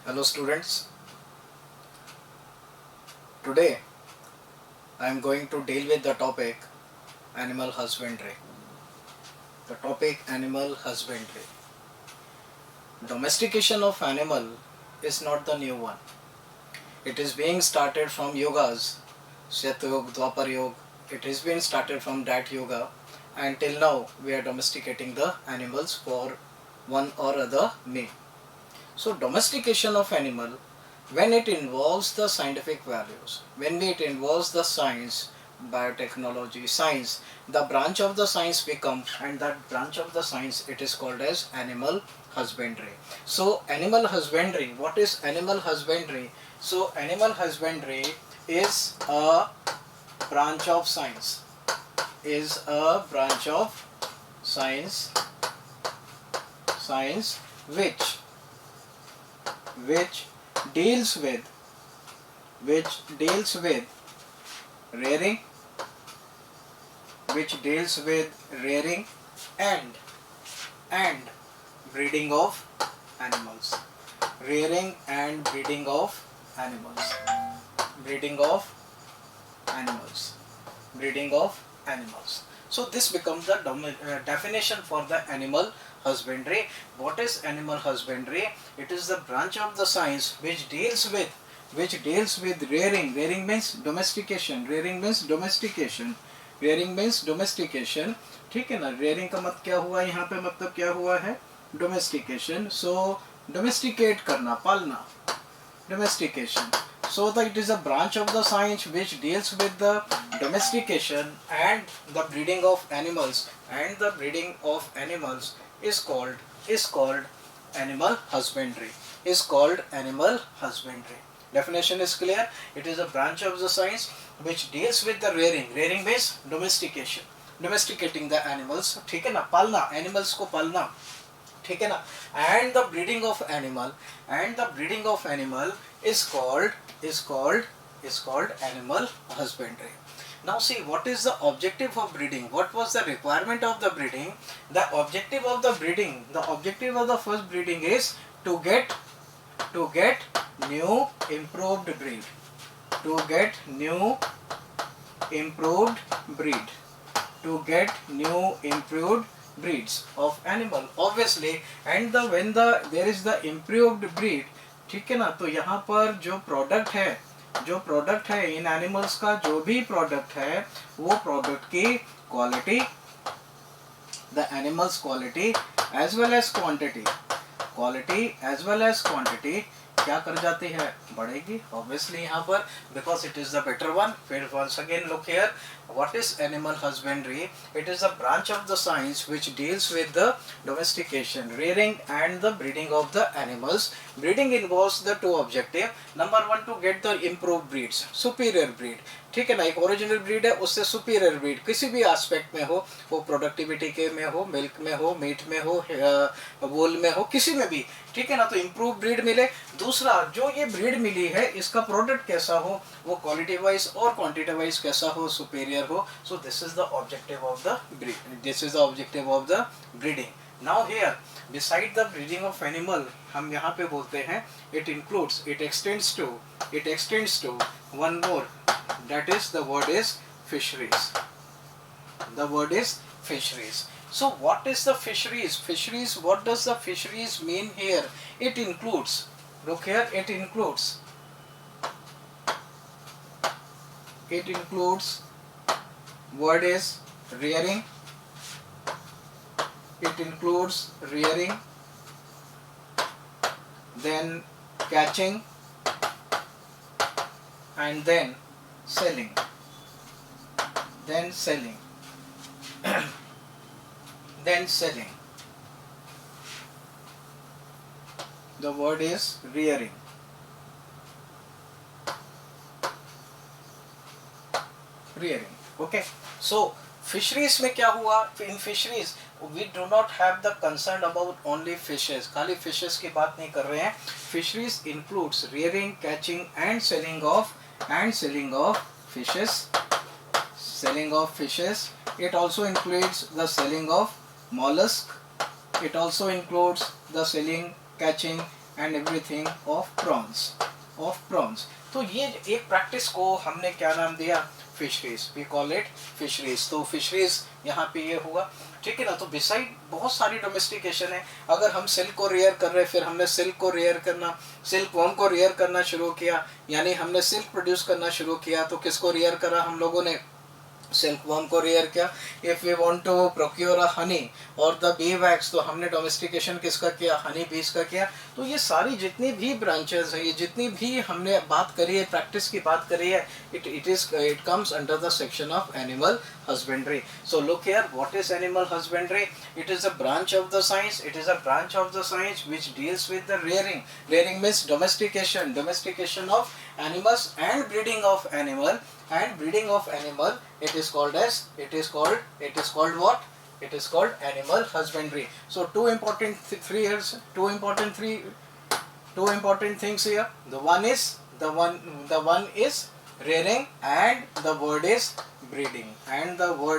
Hello students, today I am going to deal with the topic animal husbandry. The topic animal husbandry. Domestication of animal is not the new one. It is being started from yogas, Satyayug, Dwapar Yog. It has been started from that yoga and till now we are domesticating the animals for one or other mean. So domestication of animal, when it involves the scientific values, when it involves the science, biotechnology, science, the branch of the science become, and that branch of the science it is called as animal husbandry. So animal husbandry, what is animal husbandry? So animal husbandry is a branch of science, is a branch of science, science which deals with rearing, which deals with rearing and breeding of animals, rearing and breeding of animals, breeding of animals, breeding of animals. So this becomes the definition for the animal husbandry. What is animal husbandry? It is the branch of the science which deals with rearing. Rearing means domestication. Rearing means domestication. Rearing means domestication. ठीक है ना. rearing का मतलब क्या हुआ यहाँ पे, मतलब क्या हुआ है, domestication. So domesticate करना, पालना, domestication. So that it is a branch of the science which deals with the domestication and the breeding of animals, and the breeding of animals is called animal husbandry, is called animal husbandry. Definition is clear. It is a branch of the science which deals with the rearing. Rearing means domestication, domesticating the animals, ठीक है ना, पालना, animals को पालना, ठीक है ना, and the breeding of animal, and the breeding of animal is called animal husbandry. Now see, what is the objective of breeding? What was the requirement of the breeding? The objective of the breeding, the objective of the first breeding is to get new improved breed, to get new improved breed, to get new improved breeds of animal, obviously. And the when there is the improved breed, ठीक है ना, तो यहाँ पर जो product है इन animals का, जो भी प्रोडक्ट है वो प्रोडक्ट की quality, the animals quality as well as quantity, quality as well as quantity क्या कर जाती है, बढ़ेगी ऑब्वियसली यहाँ पर, because it is the better one. फिर once again look here, what is animal husbandry? It is a branch of the science which deals with the domestication, rearing and the breeding of the animals. Breeding involves the two objective. Number one, to get the improved breeds, superior breed, ठीक है ना. एक original breed है, उससे superior breed किसी भी aspect में हो, वो प्रोडक्टिविटी के में हो, मिल्क में हो, मीट में हो, वूल में हो, किसी में भी, ठीक है ना. तो इम्प्रूव ब्रीड मिले. दूसरा, जो ये ब्रीड मिली है इसका प्रोडक्ट कैसा हो, वो क्वालिटी वाइज और क्वांटिटी वाइज कैसा हो, सुपीरियर हो. सो this is the objective of the breed, this is the objective of the breeding. Now here, beside the breeding of animal, हम यहाँ पे बोलते हैं it includes, it extends to one more, that is the word is fisheries. The word is fisheries. So what is the fisheries? Fisheries, what does the fisheries mean here? It includes, look here, it includes word is rearing, it includes rearing, then catching, and then selling, then selling. Then selling. The word is rearing. Rearing. Okay. So fisheries में क्या हुआ? In fisheries we do not have the concern about only fishes. खाली fishes की बात नहीं कर रहे हैं. Fisheries includes rearing, catching, and selling of fishes. Selling of fishes. It also includes the selling of mollusk. It also includes the selling, catching, and everything of prawns. तो ये एक प्रैक्टिस को हमने क्या नाम दिया, fisheries, we call it fisheries. तो fisheries यहाँ पे ये हुआ, ठीक है ना। तो बिसाइड बहुत सारी डोमेस्टिकेशन है। अगर हम सिल्क को रेयर कर रहे हैं, फिर हमने सिल्क को रेयर करना, सिल्क वॉर्म को रेयर करना शुरू किया, यानी हमने सिल्क प्रोड्यूस करना शुरू किया। तो किसको रेयर करा हम लोगों ने, सिल्क वर्म को रेयर किया। If we want to procure a honey और द बी वैक्स, तो हमने डोमेस्टिकेशन किसका किया, हनी बीज का किया। तो ये सारी जितनी भी ब्रांचेस है, ये जितनी भी हमने बात करी है, प्रैक्टिस की बात करी है, it comes under the section of animal husbandry. So look here, what is animal husbandry? It is a branch of the science. It is a branch of the science which deals with the rearing. Rearing means domestication of animals and breeding of animal. And breeding of animal, it is called what? It is called animal husbandry. So two important things here. The one is rearing, and the word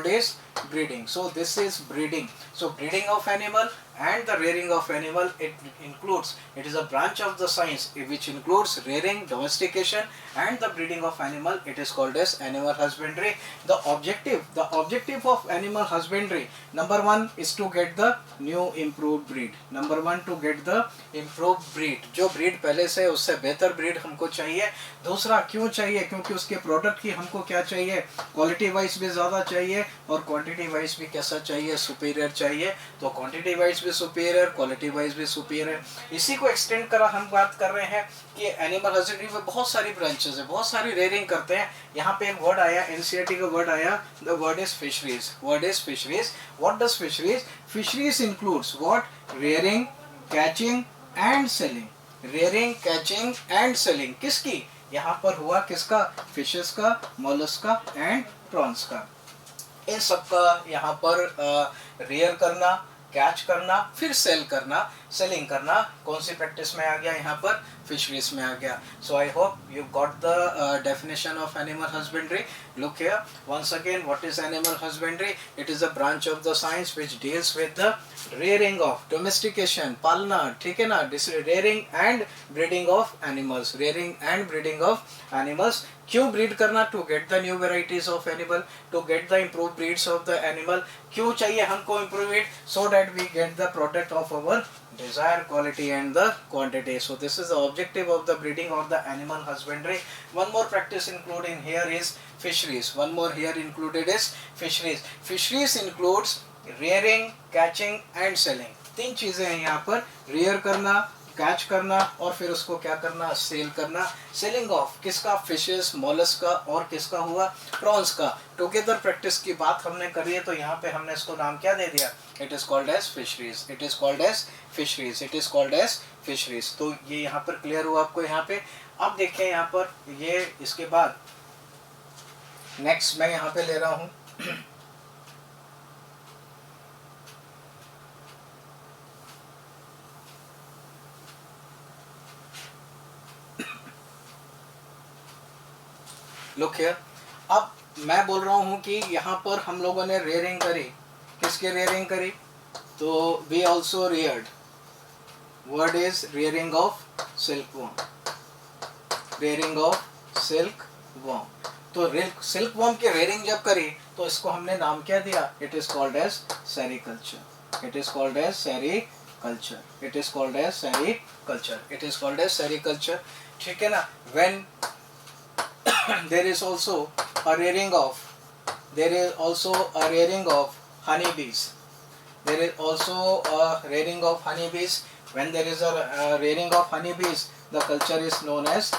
is breeding. So this is breeding. So breeding of animal and the rearing of animal, it is a branch of the science which includes rearing, domestication and the breeding of animal. It is called as animal husbandry. The objective of animal husbandry, number one is to get the new improved breed. जो breed पहले से है उससे बेहतर breed हमको चाहिए। दूसरा क्यों चाहिए, क्योंकि उसके प्रोडक्ट की हमको क्या चाहिए, क्वालिटी वाइज भी ज़्यादा चाहिए और क्वांटिटी वाइज भी कैसा चाहिए, सुपीरियर चाहिए। तो क्वांटिटी वाइज भी सुपीरियर, क्वालिटी वाइज भी सुपीरियर। इसी को एक्सटेंड करा हम बात कर रहे हैं कि एनिमल हस्बेंड्री में बहुत सारी ब्रांचेस है, बहुत सारी रेयरिंग करते हैं। यहाँ पे एक वर्ड आया, एनसीईआरटी का वर्ड आया, the word is fisheries. What does fisheries? Fisheries includes what? Rearing, catching and selling. किसकी? यहाँ पर हुआ किसका? फिशेस का, मोलस्क का एंड प्रॉन्स का। इन सबका यहाँ पर रेयर करना, कैच करना, फिर सेलिंग करना कौन सी प्रैक्टिस में आ गया, यहाँ पर फिशरीज में आ गया। So I hope you got the definition of animal husbandry. Look here once again, what is animal husbandry? It is a branch of the science which deals with the rearing of, domestication, पालना, ठीक है ना, rearing and breeding of animals। क्यों breed करना? To get the new varieties of animal, to get the improve breeds of the animal. क्यों चाहिए हमको improve breed? So that we get the product of our desired quality and the quantity. So this is the objective of the breeding of the animal husbandry. One more practice included here is fisheries. Fisheries includes rearing, catching and selling. तीन चीजें हैं यहाँ पर, rear करना, catch करना और फिर उसको क्या करना, सेल करना। सेलिंग ऑफ किसका? फिशेस, मोलस्क का और किसका हुआ? प्रॉन्स का। टुगेदर प्रैक्टिस की बात हमने करी है, तो यहाँ पे हमने इसको नाम क्या दे दिया? It is called as fisheries. तो ये यहाँ पर क्लियर हुआ आपको यहाँ पे। अब देखें यहाँ पर, ये इसके बाद नेक्स्ट मैं यहाँ पे ले रहा हूँ लुक हियर। अब मैं बोल रहा हूँ कि यहाँ पर हम लोगों ने रेयरिंग करी, किसके रेयरिंग करी? तो we also reared, word is rearing of silk worm. तो सिल्क वॉर्म की रेयरिंग जब करी तो इसको हमने नाम क्या दिया? It is called as sericulture. ठीक है ना। When there is also a rearing of honeybees. When there is a rearing of honeybees, the culture is known as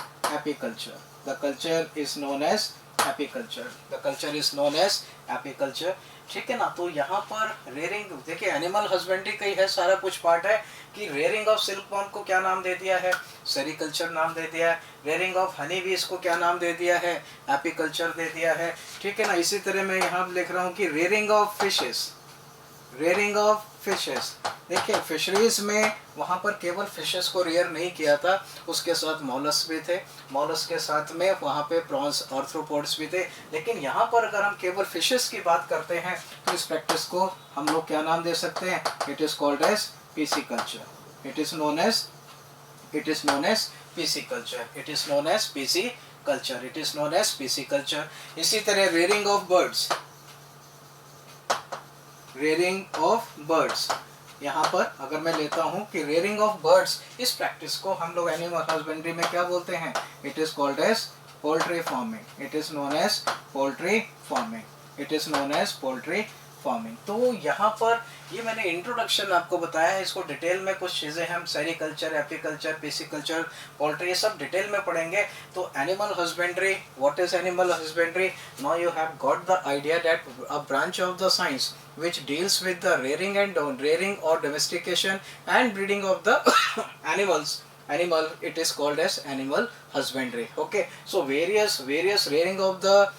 apiculture. ठीक है ना। तो यहाँ पर रेयरिंग देखिए, एनिमल हस्बेंड्री का ही है सारा कुछ पार्ट है कि रेयरिंग ऑफ सिल्क वॉर्म को क्या नाम दे दिया है? सेरीकल्चर नाम दे दिया है। रेयरिंग ऑफ हनी बीज को क्या नाम दे दिया है? एपीकल्चर दे दिया है। ठीक है ना। इसी तरह मैं यहाँ लिख रहा हूँ कि रेयरिंग ऑफ फिशेस। देखिए फिशरीज में वहाँ पर केवल फिशेस को रेयर नहीं किया था, उसके साथ मॉलस्क भी थे, मॉलस्क के साथ में वहाँ पे प्रॉन्स, आर्थ्रोपोड्स भी थे। लेकिन यहाँ पर अगर हम केवल फिशेस की बात करते हैं तो इस प्रैक्टिस को हम लोग क्या नाम दे सकते हैं? It is called as pisciculture. It is known as pisciculture. It is known as pisciculture. It is known as pisciculture. इसी तरह rearing of birds. Rearing of birds. यहाँ पर अगर मैं लेता हूँ कि rearing of birds, इस practice को हम लोग animal husbandry में क्या बोलते हैं? It is called as poultry farming. It is known as poultry farming. It is known as poultry farming. तो यहाँ पर ये मैंने इंट्रोडक्शन आपको बताया है, इसको डिटेल में कुछ चीज़ें हम सेरिकल्चर, एपीकल्चर, पिसिकल्चर, पोल्ट्री, ये सब डिटेल में पढ़ेंगे. तो animal husbandry, what is animal husbandry? Now you have got the idea that a branch of the science which deals with the rearing or domestication and breeding of the animal, it is called as animal husbandry. Okay, so various rearing of the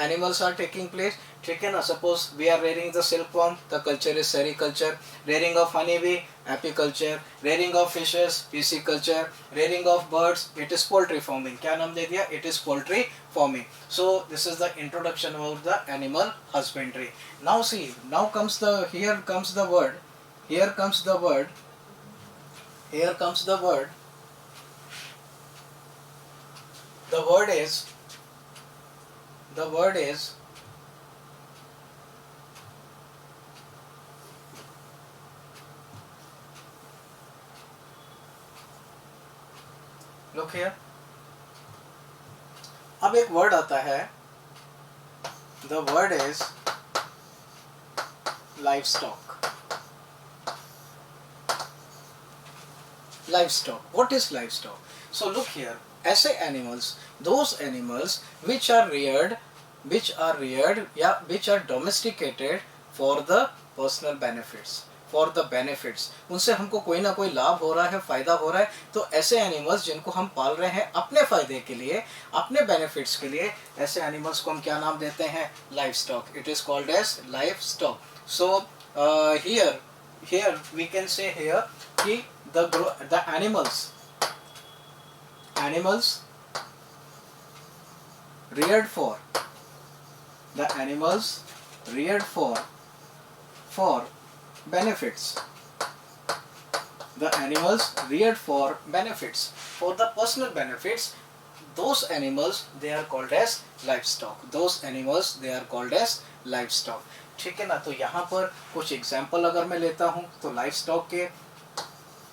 animals are taking place. ठीक है ना. Suppose we are rearing the silkworm, the culture is sericulture. Rearing of honeybee, apiculture. Rearing of fishes, pisciculture. Rearing of birds, it is poultry farming. क्या नाम दे दिया? It is poultry farming. So this is the introduction about the animal husbandry. Now see, here comes the word. Here comes the word. The word is look here. अब एक word आता है. The word is livestock. What is livestock? So look here. ऐसे animals, those animals which are reared या which are domesticated for the personal benefits. For the benefits, उनसे हमको कोई ना कोई लाभ हो रहा है, फायदा हो रहा है. तो ऐसे एनिमल्स जिनको हम पाल रहे हैं अपने फायदे के लिए, अपने बेनिफिट्स के लिए, ऐसे एनिमल्स को हम क्या नाम देते हैं? Livestock. It is called as livestock. So here we can say here कि the animals reared for benefits. The animals reared for benefits, for the personal benefits. Those animals, they are called as livestock. ठीक है ना. तो यहाँ पर कुछ example अगर मैं लेता हूँ, तो लाइवस्टॉक के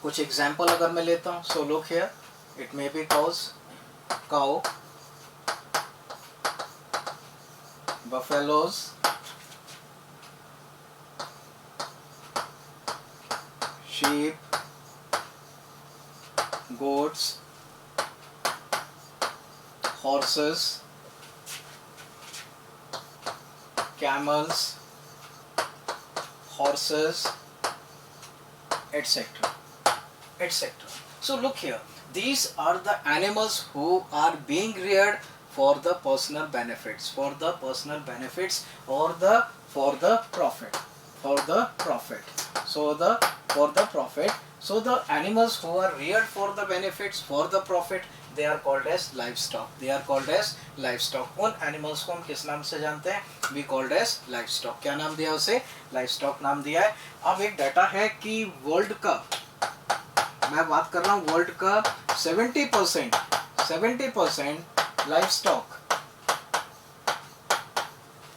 कुछ एग्जाम्पल अगर मैं लेता हूँ. So look here, it may be cow, buffaloes, sheep, goats, horses, camels, etc. So look here, these are the animals who are being reared for the personal benefits, or for the profit. So the animals who are reared for the benefits, for the profit, they are called as livestock. उन animals को हम किस नाम से जानते हैं? We called as livestock. क्या नाम दिया उसे? livestock नाम दिया है. अब एक डाटा है कि वर्ल्ड का, मैं बात कर रहा हूँ वर्ल्ड का 70% livestock.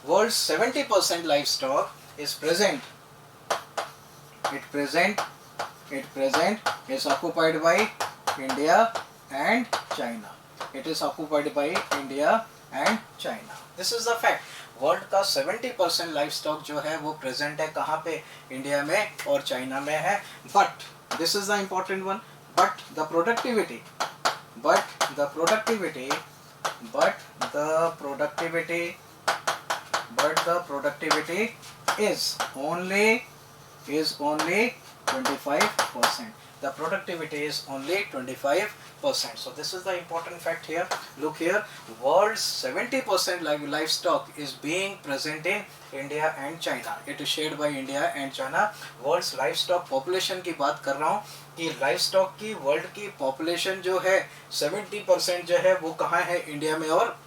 World's 70% livestock is present. It is occupied by India and China. This is the fact. World का 70% लाइवस्टॉक जो है वो प्रेजेंट है कहाँ पे? इंडिया में और चाइना में है. But this is the important one. But the productivity is only 25%. The productivity is only 25%. So this is the important fact here. Look here, world's 70% livestock is being present in India and China. It is shared by India and China. World's livestock population की बात कर रहा हूँ कि livestock की world की population जो है 70% जो है वो कहाँ है? इंडिया में और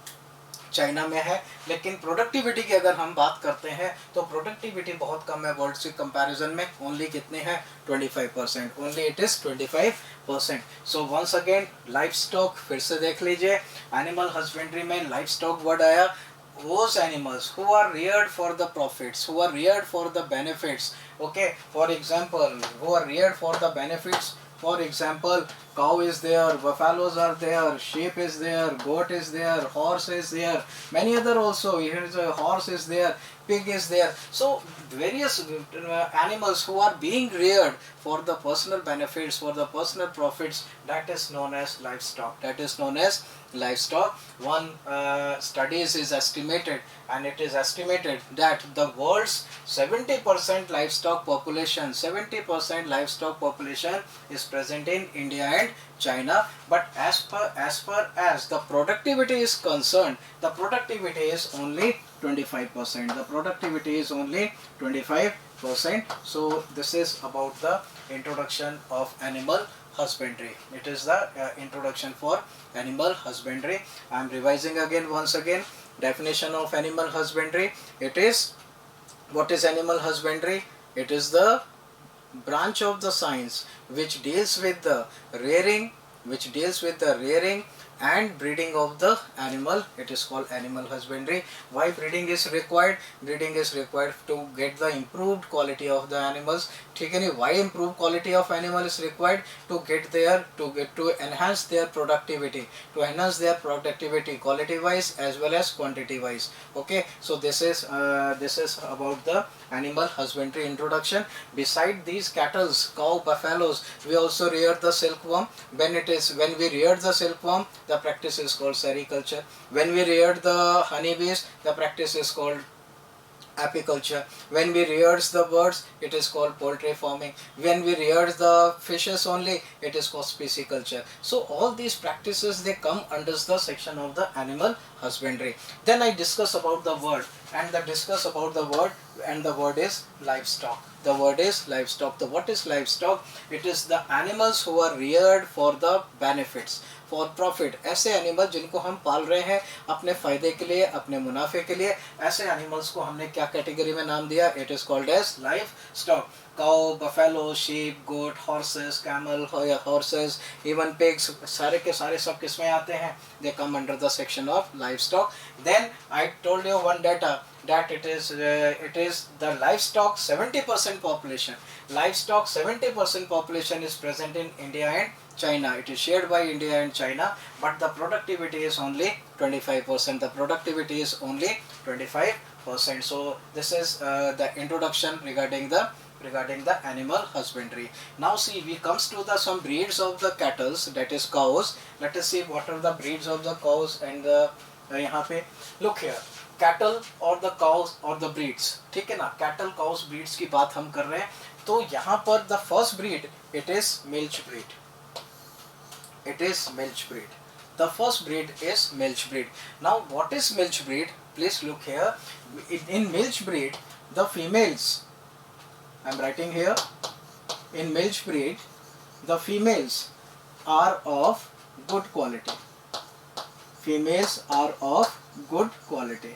चाइना में है। लेकिन प्रोडक्टिविटी की अगर हम बात करते हैं तो प्रोडक्टिविटी बहुत कम है वर्ल्ड के कंपैरिजन में। ओनली कितने हैं? 25%। Only it is 25%। So once again life stock फिर से देख लीजिए। एनिमल हस्बेंड्री में लाइफ स्टॉक वर्ड आया, those animals who are reared for the profits, who are reared for the benefits. Okay, for example, who are reared for the benefits. For example, cow is there, buffaloes are there, sheep is there, goat is there, horse is there, many other also. Here is a horse is there, pig is there. So various animals who are being reared for the personal benefits, for the personal profits, that is known as livestock. That is known as livestock. One studies is estimated, and it is estimated that the world's 70% livestock population, 70% livestock population is present in India and China. But as far as the productivity is concerned, the productivity is only 25%. The productivity is only 25%. So this is about the introduction of animal husbandry. It is the introduction for animal husbandry. I am revising again once again. Definition of animal husbandry. It is, what is animal husbandry? It is the branch of the science which deals with the rearing and breeding of the animal. It is called animal husbandry. Why breeding is required? Breeding is required to get the improved quality of the animals. ठीक है नहीं? Why improved quality of animal is required? To enhance their productivity, quality wise as well as quantity wise. Okay, so this is about the animal husbandry introduction. Beside these cattle, cow, buffaloes, we also rear the silkworm. When we rear the silkworm, the practice is called sericulture. When we reared the honeybees, the practice is called apiculture. When we reared the birds, it is called poultry farming. When we reared the fishes only, it is called pisciculture. So all these practices, they come under the section of the animal husbandry. Then I discuss about the word, and the word is livestock. The word is livestock. What is livestock? It is the animals who are reared for the benefits, for profit. ऐसे animal जिनको हम पाल रहे हैं अपने फ़ायदे के लिए, अपने मुनाफे के लिए, ऐसे एनिमल्स को हमने क्या कैटेगरी में नाम दिया? It is called as life stock. Cow, buffalo, sheep, goat, horses, camel, horses, even pigs, सारे के सारे सब किस में आते हैं? They come under the section of life stock. Then I told you one data that it is the livestock 70% population. Livestock 70% population is present in India and China. It is shared by India and China, but the productivity is only 25%. The productivity is only 25%. So this is the introduction regarding the animal husbandry. Now see, we comes to the some breeds of the cattle, that is cows. Let us see what are the breeds of the cows and the यहाँ पे look here. Cattle और the cows और the breeds. ठीक है ना? Cattle, cows, breeds की बात हम कर रहे हैं. तो यहाँ पर the first breed it is milch breed. The first breed is milch breed. Now what is milch breed? Please look here. In milch breed the females, I am writing here, in milch breed the females are of good quality. Females are of good quality.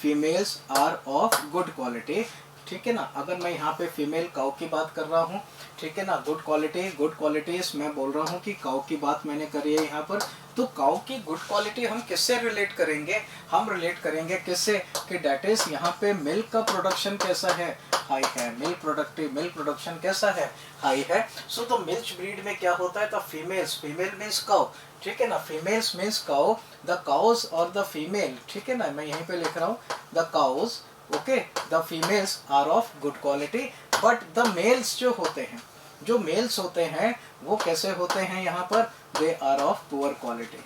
Females are of good quality. ठीक है ना? अगर मैं यहाँ पे female cow की बात कर रहा हूँ, ठीक है ना, गुड क्वालिटीज मैं बोल रहा हूँ कि काउ की बात मैंने करी है यहाँ पर. तो काउ की गुड क्वालिटी हम किससे रिलेट करेंगे? हम रिलेट करेंगे किससे? कि डेट इज यहाँ पे मिल्क का प्रोडक्शन कैसा है? हाई है. मिल्क प्रोडक्शन कैसा है? हाई है. सो तो मिल्च ब्रीड में क्या होता है? The female means cow. ठीक है ना? Females means cow. The cows और द फीमेल, ठीक है ना, मैं यहीं पे लिख रहा हूँ the cows. Okay, the females are of good quality. But the males जो मेल्स होते हैं वो कैसे होते हैं यहाँ पर? They are of poor quality.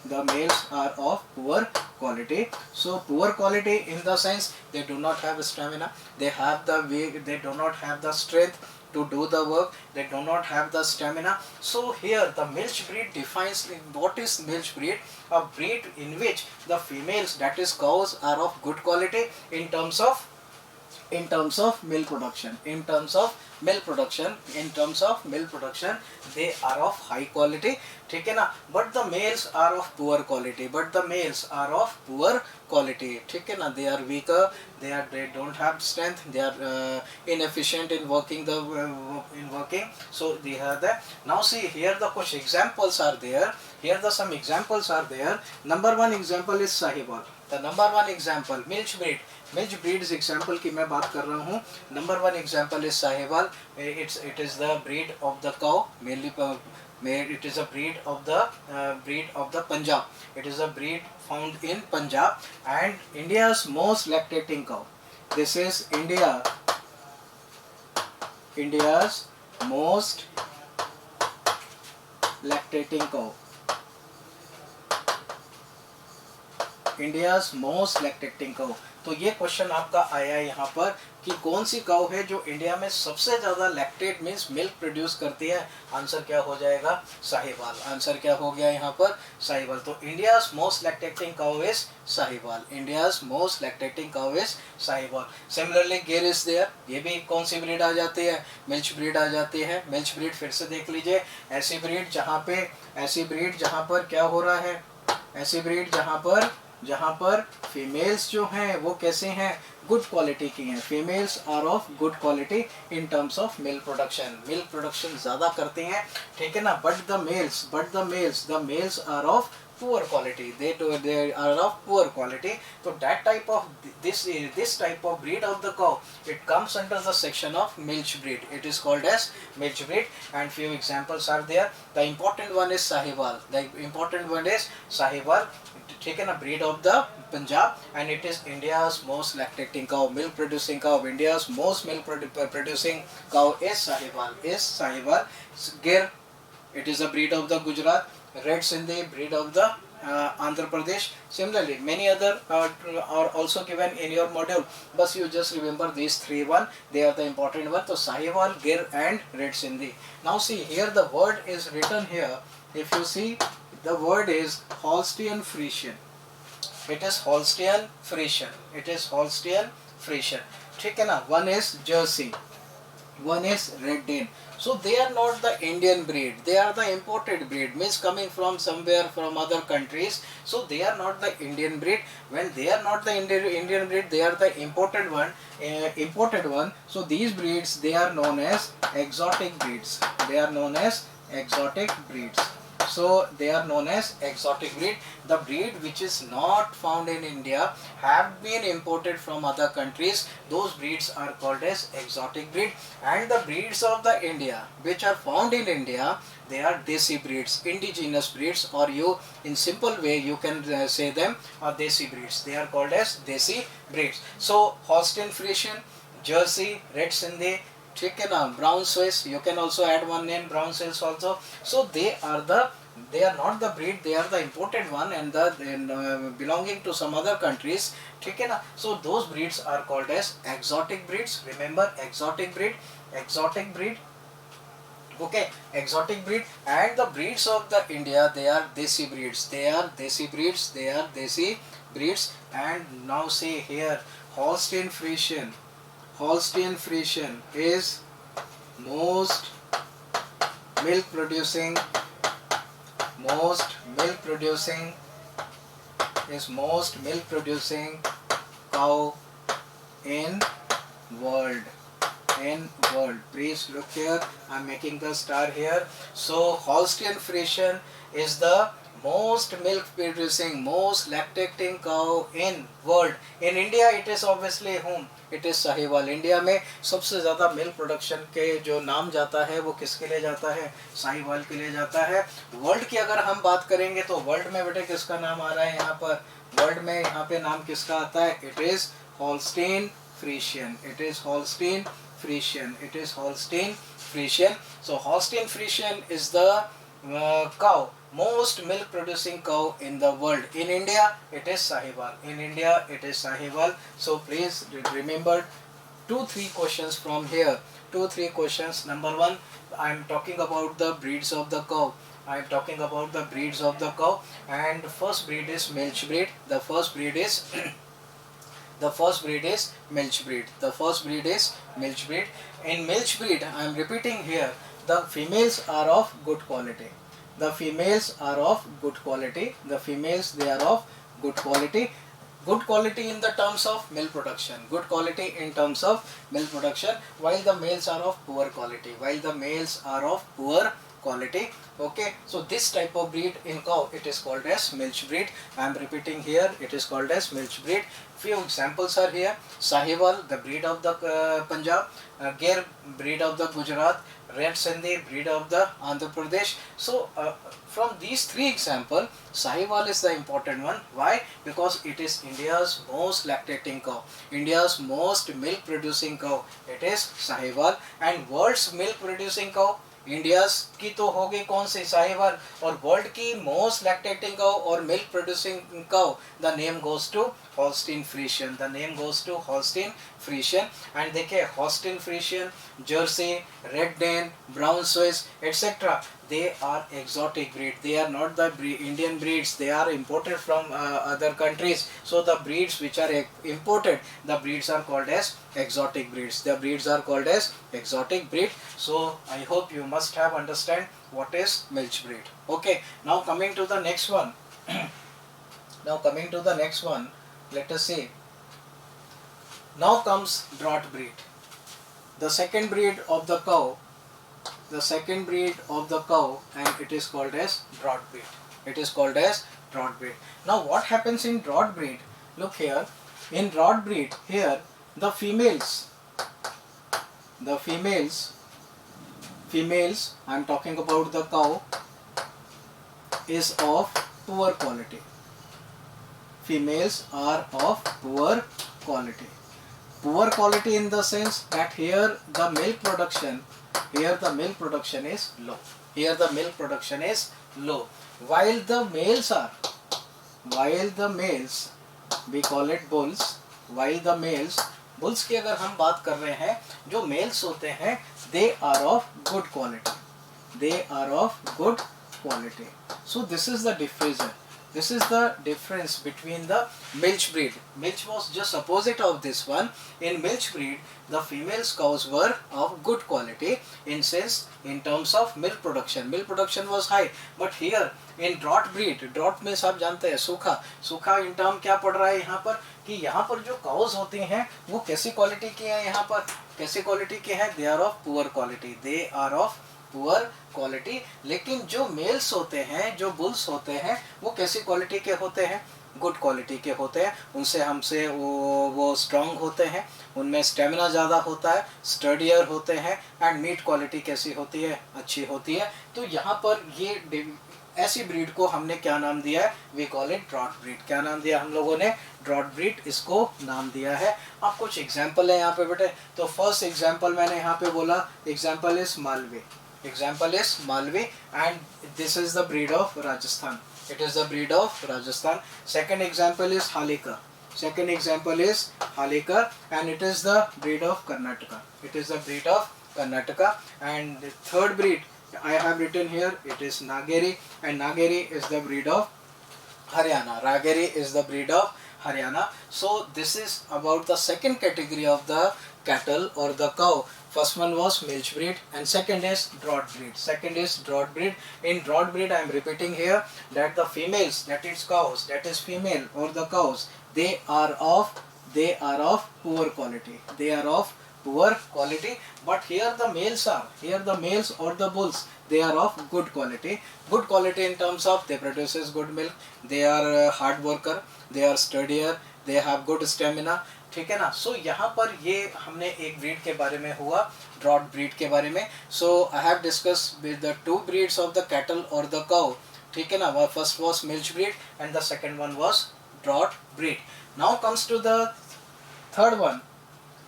The males are of poor quality. So poor quality in the sense they do not have stamina. They do not have the strength to do the work. They do not have the stamina. So here the milch breed defines what is milch breed. A breed in which the females, that is cows, are of good quality in terms of in terms of milk production, in terms of milk production, in terms of milk production, they are of high quality, ठीक है ना, but the males are of poor quality, but the males are of poor quality, ठीक है ना, they are weaker, they don't have strength, they are inefficient in working the in working, so they have that. Now see here the कुछ examples are there, here the some examples are there. Number one example is Sahiwal, the number one example milch breed, milch breeds example की मैं बात कर रहा हूँ. Number one example is Sahiwal. It is the breed of the cow mainly. It is a breed of the Punjab. It is a breed found in Punjab and India's most lactating cow. This is India's most lactating cow. India's most lactating cow. तो ये question आपका आया यहाँ पर कि कौन sea cow है जो इंडिया में सबसे ज़्यादा लैक्टेट मीन्स मिल्क प्रोड्यूस करती है. आंसर क्या हो जाएगा? साहिवाल. आंसर क्या हो गया यहाँ पर? साहिवाल. तो India's most lactating cow is Sahiwal. India's most lactating cow is Sahiwal. Similarly गिर इज देयर. ये भी कौन सी ब्रीड आ जाती है? मिल्च ब्रीड आ जाती है. मिल्च ब्रीड फिर से देख लीजिए. ऐसी ब्रीड जहाँ पर क्या हो रहा है? ऐसी ब्रीड जहाँ पर फीमेल्स जो हैं वो कैसे हैं? गुड क्वालिटी की हैं. Females are of good quality in terms of milk production. Milk production ज़्यादा करते हैं, ठीक है ना. But the males are of poor quality. They are of poor quality. So that type of this type of breed of the cow, it comes under the section of milch breed. It is called as milch breed and few examples are there. The important one is Sahiwal. ठीक है ना, breed of the Punjab and it is India's most lactating cow, milk producing cow. India's most milk producing cow is Sahiwal. Gir, it is a breed of the Gujarat. Red Sindhi, breed of the Andhra Pradesh. Similarly, many other are also given in your module. But you just remember these three one. They are the important one. So Sahiwal, Gir, and Red Sindhi. Now see here the word is written here. If you see, the word is Holstein Friesian. It is Holstein Friesian. ठीक है ना. One is Jersey. One is Red Dane. So they are not the Indian breed. They are the imported breed. Means coming from somewhere from other countries. So they are not the Indian breed. When they are not the Indian breed, they are the imported one. So these breeds, they are known as exotic breeds. So they are known as exotic breed. The breed which is not found in India have been imported from other countries. Those breeds are called as exotic breed. And the breeds of the India which are found in India, they are desi breeds, indigenous breeds, or you in simple way you can say them are desi breeds. They are called as desi breeds. So Holstein Friesian, Jersey, Red Sindhi, ठीक है ना, brown Swiss, you can also add one name, brown Swiss also. So they are not the breed, they are the imported one and belonging to some other countries, ठीक है ना. So those breeds are called as exotic breeds. Remember, exotic breed. Okay, exotic breed. And the breeds of the India, they are desi breeds. And now see here, Holstein Friesian is most milk producing cow in world. Please look here, I am making the star here. So Holstein Friesian is the most milk producing, most lactating cow in world. In India it is obviously whom? It is Sahiwal. India में सबसे ज़्यादा milk production के जो नाम जाता है वो किसके लिए जाता है? साहिवाल के लिए जाता है. वर्ल्ड की अगर हम बात करेंगे तो वर्ल्ड में बेटे किसका नाम आ रहा है यहाँ पर? वर्ल्ड में यहाँ पे नाम किसका आता है? It is Holstein Friesian. So Holstein Friesian is the cow, most milk producing cow in the world. In India it is Sahiwal. So please remember 2-3 questions from here. 2-3 questions. Number one, I am talking about the breeds of the cow. And first breed is milch breed. The first breed is The first breed is milch breed. The first breed is milch breed. In milch breed, I am repeating here, the females are of good quality. The females are of good quality. The females, they are of good quality. Good quality in the terms of milk production. Good quality in terms of milk production. While the males are of poor quality. While the males are of poor quality. Okay, so this type of breed in cow, it is called as milch breed. I am repeating here, it is called as milch breed. Few examples are here. Sahiwal, the breed of the Punjab. Gir, breed of the Gujarat. Red Sindhi, breed of the Andhra Pradesh. So from these three examples, Sahiwal is the important one. Why? Because it is India's most lactating cow, India's most milk producing cow. It is Sahiwal. And world's milk producing cow, India's की तो होगी कौन सी, साहिवाल. और world की most lactating cow और milk producing cow, the name goes to Holstein Friesian. The name goes to Holstein Friesian. And देखिए Holstein Friesian, Jersey, red Dane, brown Swiss etcetera, they are exotic breed. They are not the Indian breeds. They are imported from other countries. So the breeds which are imported, the breeds are called as exotic breeds. The breeds are called as exotic breed. So I hope you must have understand what is milch breed. Okay, now coming to the next one. Now coming to the next one, let us see. Now comes draught breed. The second breed of the cow, the second breed of the cow, and it is called as draught breed. It is called as draught breed. Now what happens in draught breed? Look here, in draught breed, here the females, I am talking about the cow, is of poor quality. Females are of poor quality. Poor quality in the sense that here the milk production, here the milk production is low. Here the milk production is low. While the males are, we call it bulls. While the males, bulls की अगर हम बात कर रहे हैं, जो males होते हैं, they are of good quality. They are of good quality. So this is the difference. This is the difference between the milch breed. Milch was just opposite of this one. In milch breed, the female cows were of good quality in sense, in terms of milk production. Milk production was high. But here in draught breed, draught में सब जानते हैं सूखा. सूखा in term क्या पड़ रहा है यहाँ पर, कि यहाँ पर जो cows होती हैं वो कैसी क्वालिटी की है, यहाँ पर कैसी क्वालिटी की है, they are of poor quality. They are of poor quality. लेकिन जो मेल्स होते हैं, जो बुल्स होते हैं, वो कैसी क्वालिटी के होते हैं, गुड क्वालिटी के होते हैं. उनसे हमसे वो स्ट्रांग होते हैं, उनमें स्टेमिना ज़्यादा होता है, स्टडियर होते हैं. एंड मीट क्वालिटी कैसी होती है, अच्छी होती है. तो यहाँ पर ये ऐसी ब्रीड को हमने क्या नाम दिया है, we call it draught breed. क्या नाम दिया हम लोगों ने, ड्रॉट ब्रीड इसको नाम दिया है. अब कुछ एग्जाम्पल है यहाँ पे बेटे. तो फर्स्ट एग्जाम्पल मैंने यहाँ पे बोला, example is Malawi. Example is Malvi, and this is the breed of Rajasthan. It is the breed of Rajasthan. Second example is Halika. Second example is Halika, and it is the breed of Karnataka. It is the breed of Karnataka. And the third breed I have written here, it is Nagari, and Nagari is the breed of Haryana. Nagari is the breed of Haryana. So this is about the second category of the cattle or the cow. First one was milch breed, and second is draught breed. Second is draught breed. In draught breed, I am repeating here that the females, that is cows, that is female or the cows, they are of poor quality. They are of poor quality. But here the males are, here the males or the bulls, they are of good quality. Good quality in terms of they produces good milk, they are hard worker, they are sturdier, they have good stamina. ठीक है ना. सो यहाँ पर ये हमने एक breed के बारे में हुआ, ड्रॉट ब्रीड के बारे में. So I have discuss with the two breeds of the cattle और द काउ. ठीक है ना. First was milch breed and the second one was draught breed. Now comes to the third one.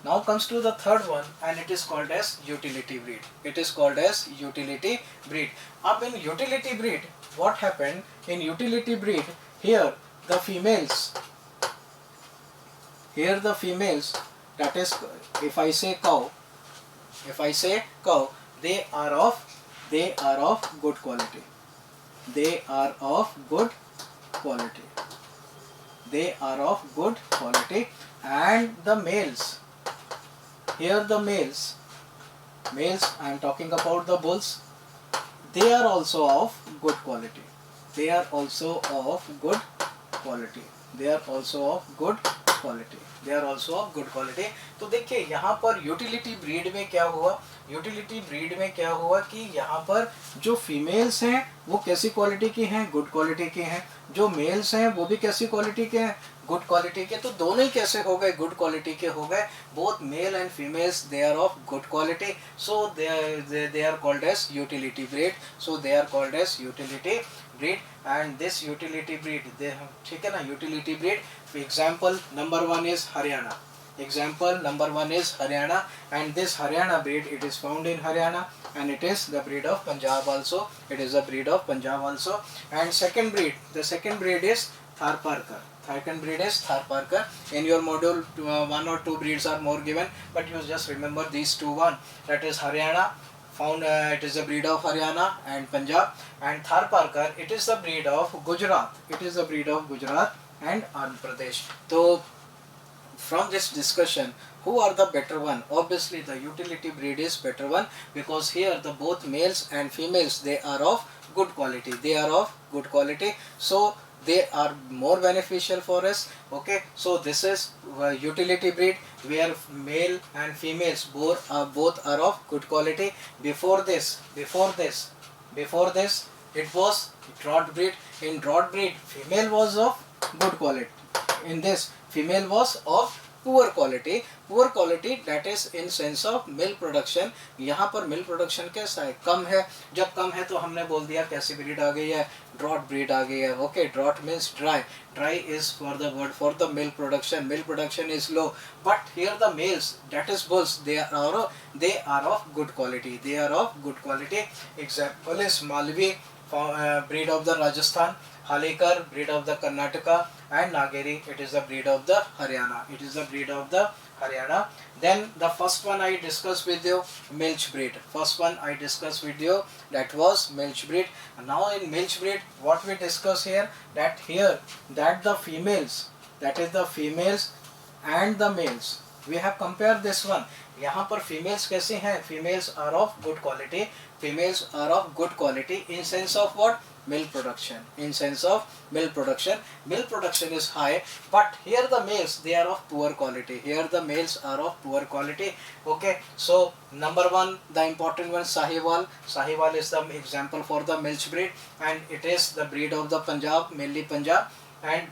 Now comes to the third one, and it is called as utility breed. It is called as utility breed. Up in utility breed, what happened in utility breed? Here the females, that is, if I say cow, they are of good quality. They are of good quality. They are of good quality. and the males, here the males I am talking about the bulls, they are also of good quality. They are also of good quality. They are also of good quality. They are also of good quality. तो देखिए यहाँ पर utility breed में क्या हुआ, utility breed में क्या हुआ कि यहाँ पर जो फीमेल्स हैं वो कैसी क्वालिटी की हैं, गुड क्वालिटी की हैं, जो मेल्स हैं वो भी कैसी क्वालिटी के हैं, गुड क्वालिटी के. तो दोनों ही कैसे हो गए, गुड क्वालिटी के हो गए. Both male and females they are of good quality, so they are called as utility breed. So they are called as utility breed. And this utility breed, they have, ठीक है ना, utility breed. For example number 1 is Haryana. Example number 1 is Haryana, and this Haryana breed, it is found in Haryana, and it is the breed of Punjab also. It is the breed of Punjab also. And second breed, the second breed is Tharparkar. Second breed is Tharparkar. In your module, 1 or 2 breeds are more given, but you just remember these two one. That is Haryana. Found it is the breed of Haryana and Punjab, and Tharparkar, it is the breed of Gujarat. It is the breed of Gujarat and Andhra Pradesh. So from this discussion, who are the better one? Obviously the utility breed is better one, because here the both males and females, they are of good quality. They are of good quality, so they are more beneficial for us. Okay, so this is utility breed where male and females both are of good quality. Before this it was drought breed. In drought breed, female was of good quality. In this, female was of poor quality. Poor quality, that is in sense of milk production. यहाँ पर milk production कैसा है, कम है. जब कम है तो हमने बोल दिया कैसी breed आ गई है, drought breed आ गई है. Okay, drought means dry. Dry is for the word for the milk production. Milk production is low, but here the males, that is bulls, they are of good quality. They are of good quality. Example is Malvi, breed of the Rajasthan. Halikar, breed of the Karnataka, and Nagari, it is the breed of the Haryana. It is the breed of the Haryana. Then the first one I discussed with you, Milch breed. First one I discussed with you, that was Milch breed. And now in Milch breed, what we discuss here, that the females, that is the females and the males, we have compared this one. यहाँ पर females कैसे हैं? Females are of good quality. Females are of good quality in sense of what? Milk production. In sense of milk production, milk production is high, but here the males, they are of poor quality. Here the males are of poor quality. Okay, so number 1, the important one, Sahiwal. Sahiwal is the example for the Milch breed, and it is the breed of the Punjab, mainly Punjab, and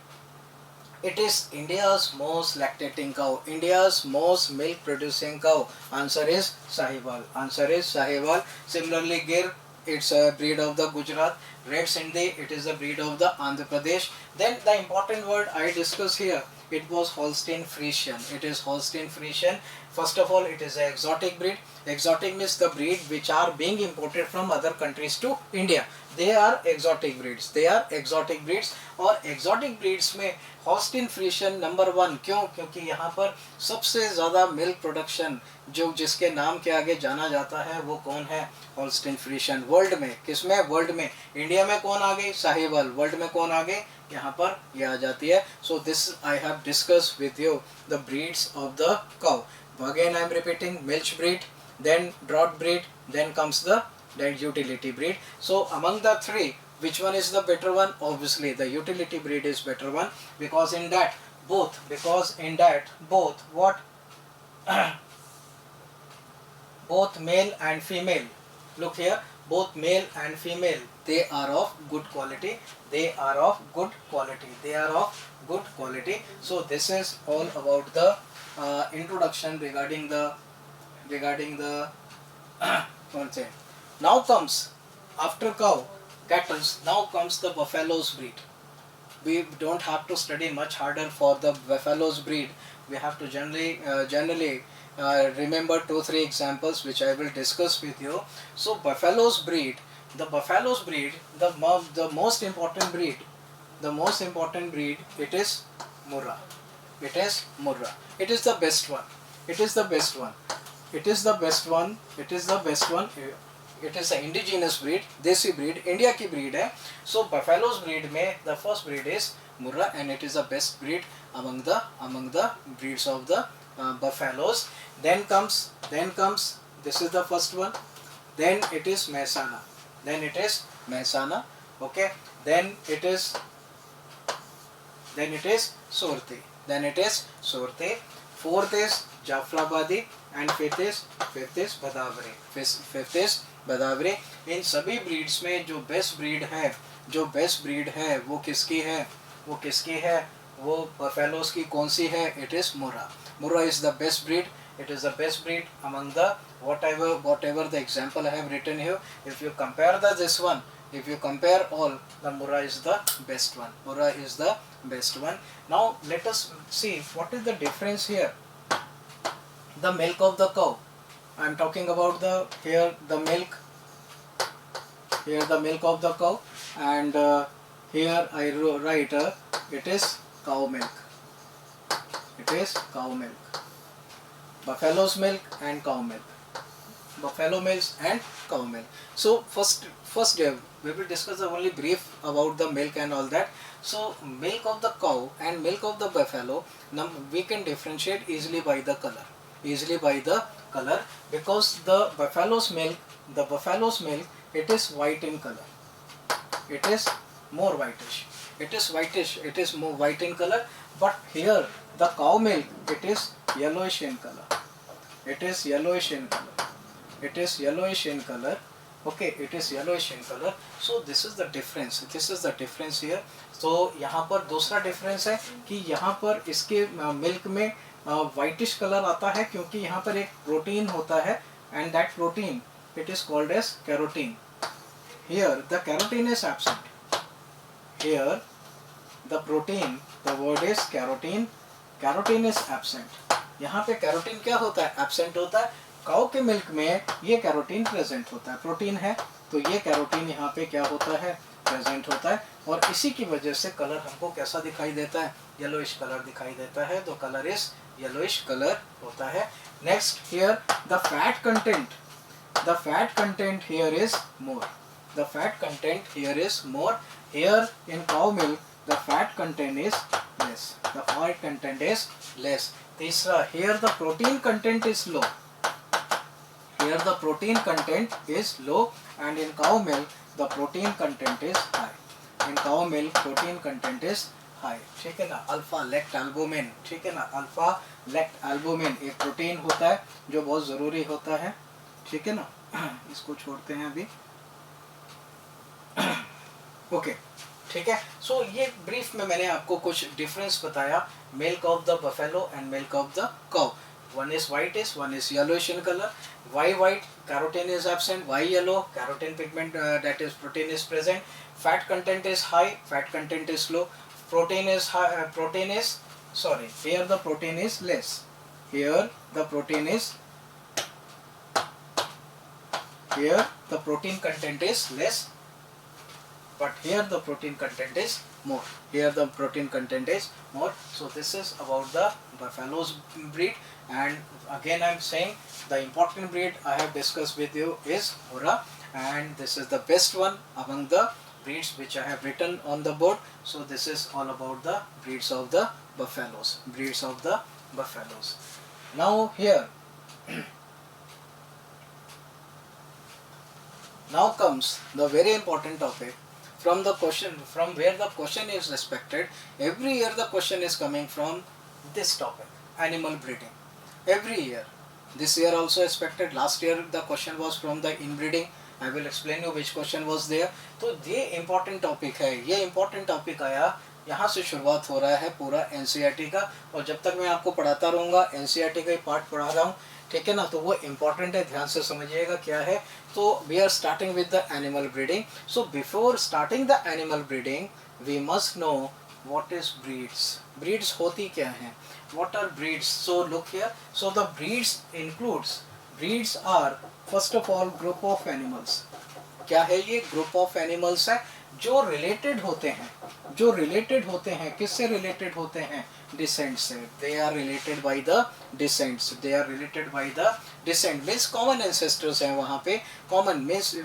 it is India's most lactating cow. India's most milk producing cow. Answer is Sahiwal. Answer is Sahiwal. Similarly, Gir, it's a breed of the Gujarat. Red Sindhi, it is a breed of the Andhra Pradesh. Then the important word I discuss here, it was Holstein Friesian. It is Holstein Friesian. First of all, it is an exotic breed. Exotic means the breed which are being imported from other countries to India. They are exotic breeds. They are exotic breeds. और exotic breeds में Holstein Friesian number 1. क्यों? क्योंकि यहाँ पर सबसे ज़्यादा milk production जो जिसके नाम के आगे जाना जाता है वो कौन है? Holstein Friesian. वर्ल्ड में, किसमें? वर्ल्ड में. इंडिया में कौन आ गई? साहिवाल. वर्ल्ड में कौन आ गए? यहाँ पर ये आ जाती है. So this I have discussed with you the breeds of the cow. Again I am repeating, Milch breed, then drought breed, then comes the utility breed. So among the three, which one is the better one? Obviously the utility breed is better one, because in that both what both male and female, look here, both male and female, they are of good quality. They are of good quality. They are of good quality. So this is all about the introduction regarding the now comes, after cow, cattle, now comes the buffaloes breed. We don't have to study much harder for the buffaloes breed. We have to generally remember 2-3 examples which I will discuss with you. So buffaloes breed, the most important breed, it is Murrah. It is Murrah. It is the best one. It is the best one. It is the best one. It is the best one. It is an indigenous breed, देसी breed, India की breed है. So buffaloes breed में the first breed is Murrah, and it is the best breed among the breeds of the buffaloes. Then comes this is the first one. Then it is Mehsana. Okay. Then it is Surti. Fourth is Jafrabadi, and fifth is Badavri. Fifth is Badavri. इन सभी breeds में जो best breed है वो किसकी है वो buffaloes की कौन सी है? It is Murrah is the best breed. It is the best breed among the whatever the example I have written here. If you compare if you compare all, the Murrah is the best one. Now let us see what is the difference here. The milk of the cow. I am talking about the milk of the cow, and here I write it is cow milk. Buffalo's milk and cow milk. Buffalo milk and cow milk. So first we will discuss only brief about the milk and all that. So milk of the cow and milk of the buffalo, we can differentiate easily by the color. Because the buffalo's milk, it is white in color. It is more whitish. It is more white in color. But here the cow milk, it is yellowish in color. Okay, it is yellowish in color. So this is the difference here. So यहाँ पर दूसरा difference है कि यहाँ पर इसके milk में whitish color आता है क्योंकि यहाँ पर एक protein होता है, and that protein, it is called as carotene. Here the carotene is absent. Here the protein, the word is carotene is absent. यहाँ पे कैरोटीन क्या होता है? एब्सेंट होता है. काऊ के मिल्क में ये कैरोटीन प्रेजेंट होता है. प्रोटीन है तो ये कैरोटीन यहाँ पे क्या होता है? प्रेजेंट होता है. और इसी की वजह से कलर हमको कैसा दिखाई देता है? येलोइश कलर दिखाई देता है. तो कलर इज येलोइश कलर होता है. Next, here the fat content here is more. Here in cow milk the fat content is less. तीसरा, here the protein content is low. And in cow milk the protein content is high. ठीक है ना. Alpha lactalbumin. एक protein होता है जो बहुत जरूरी होता है. ठीक है ना. इसको छोड़ते हैं अभी. ओके, ठीक है. सो ये ब्रीफ में मैंने आपको कुछ डिफरेंस बताया. Milk of the buffalo and milk of the cow. One is whitish, one is yellowish in color. Why white? Carotene is absent. Why yellow? Carotene pigment, that is protein is present. Fat content is high, fat content is low. Protein is high, here the protein is less. Here the protein content is less, but here the protein content is more. So this is about the buffalo's breed. And again I am saying the important breed I have discussed with you is Murrah, and this is the best one among the breeds which I have written on the board. So this is all about the breeds of the buffaloes. Now here now comes the very important topic. From where the question is expected. Every year the question is coming from this topic, animal breeding. Every year. This year also expected. Last year the question was from the inbreeding. I will explain you which question was there. तो ये important topic है. ये important topic आया, यहाँ से शुरुआत हो रहा है पूरा NCERT का. और जब तक मैं आपको पढ़ाता रहूँगा, NCERT का ही पार्ट पढ़ा रहा हूँ, ठीक है ना. तो वो इम्पॉर्टेंट है, ध्यान से समझिएगा क्या है. तो we are starting with the animal breeding. So before starting the animal breeding we must know what is breeds होती क्या हैं. What are breeds? So look here. So the breeds are first of all group of animals. क्या है ये? Group of animals है जो related होते हैं. जो रिलेटेड होते हैं, किससे रिलेटेड होते हैं? डिसेंट से. They are related by the descents. They are related by the descent means common ancestors हैं वहाँ पे. कॉमन मीन्स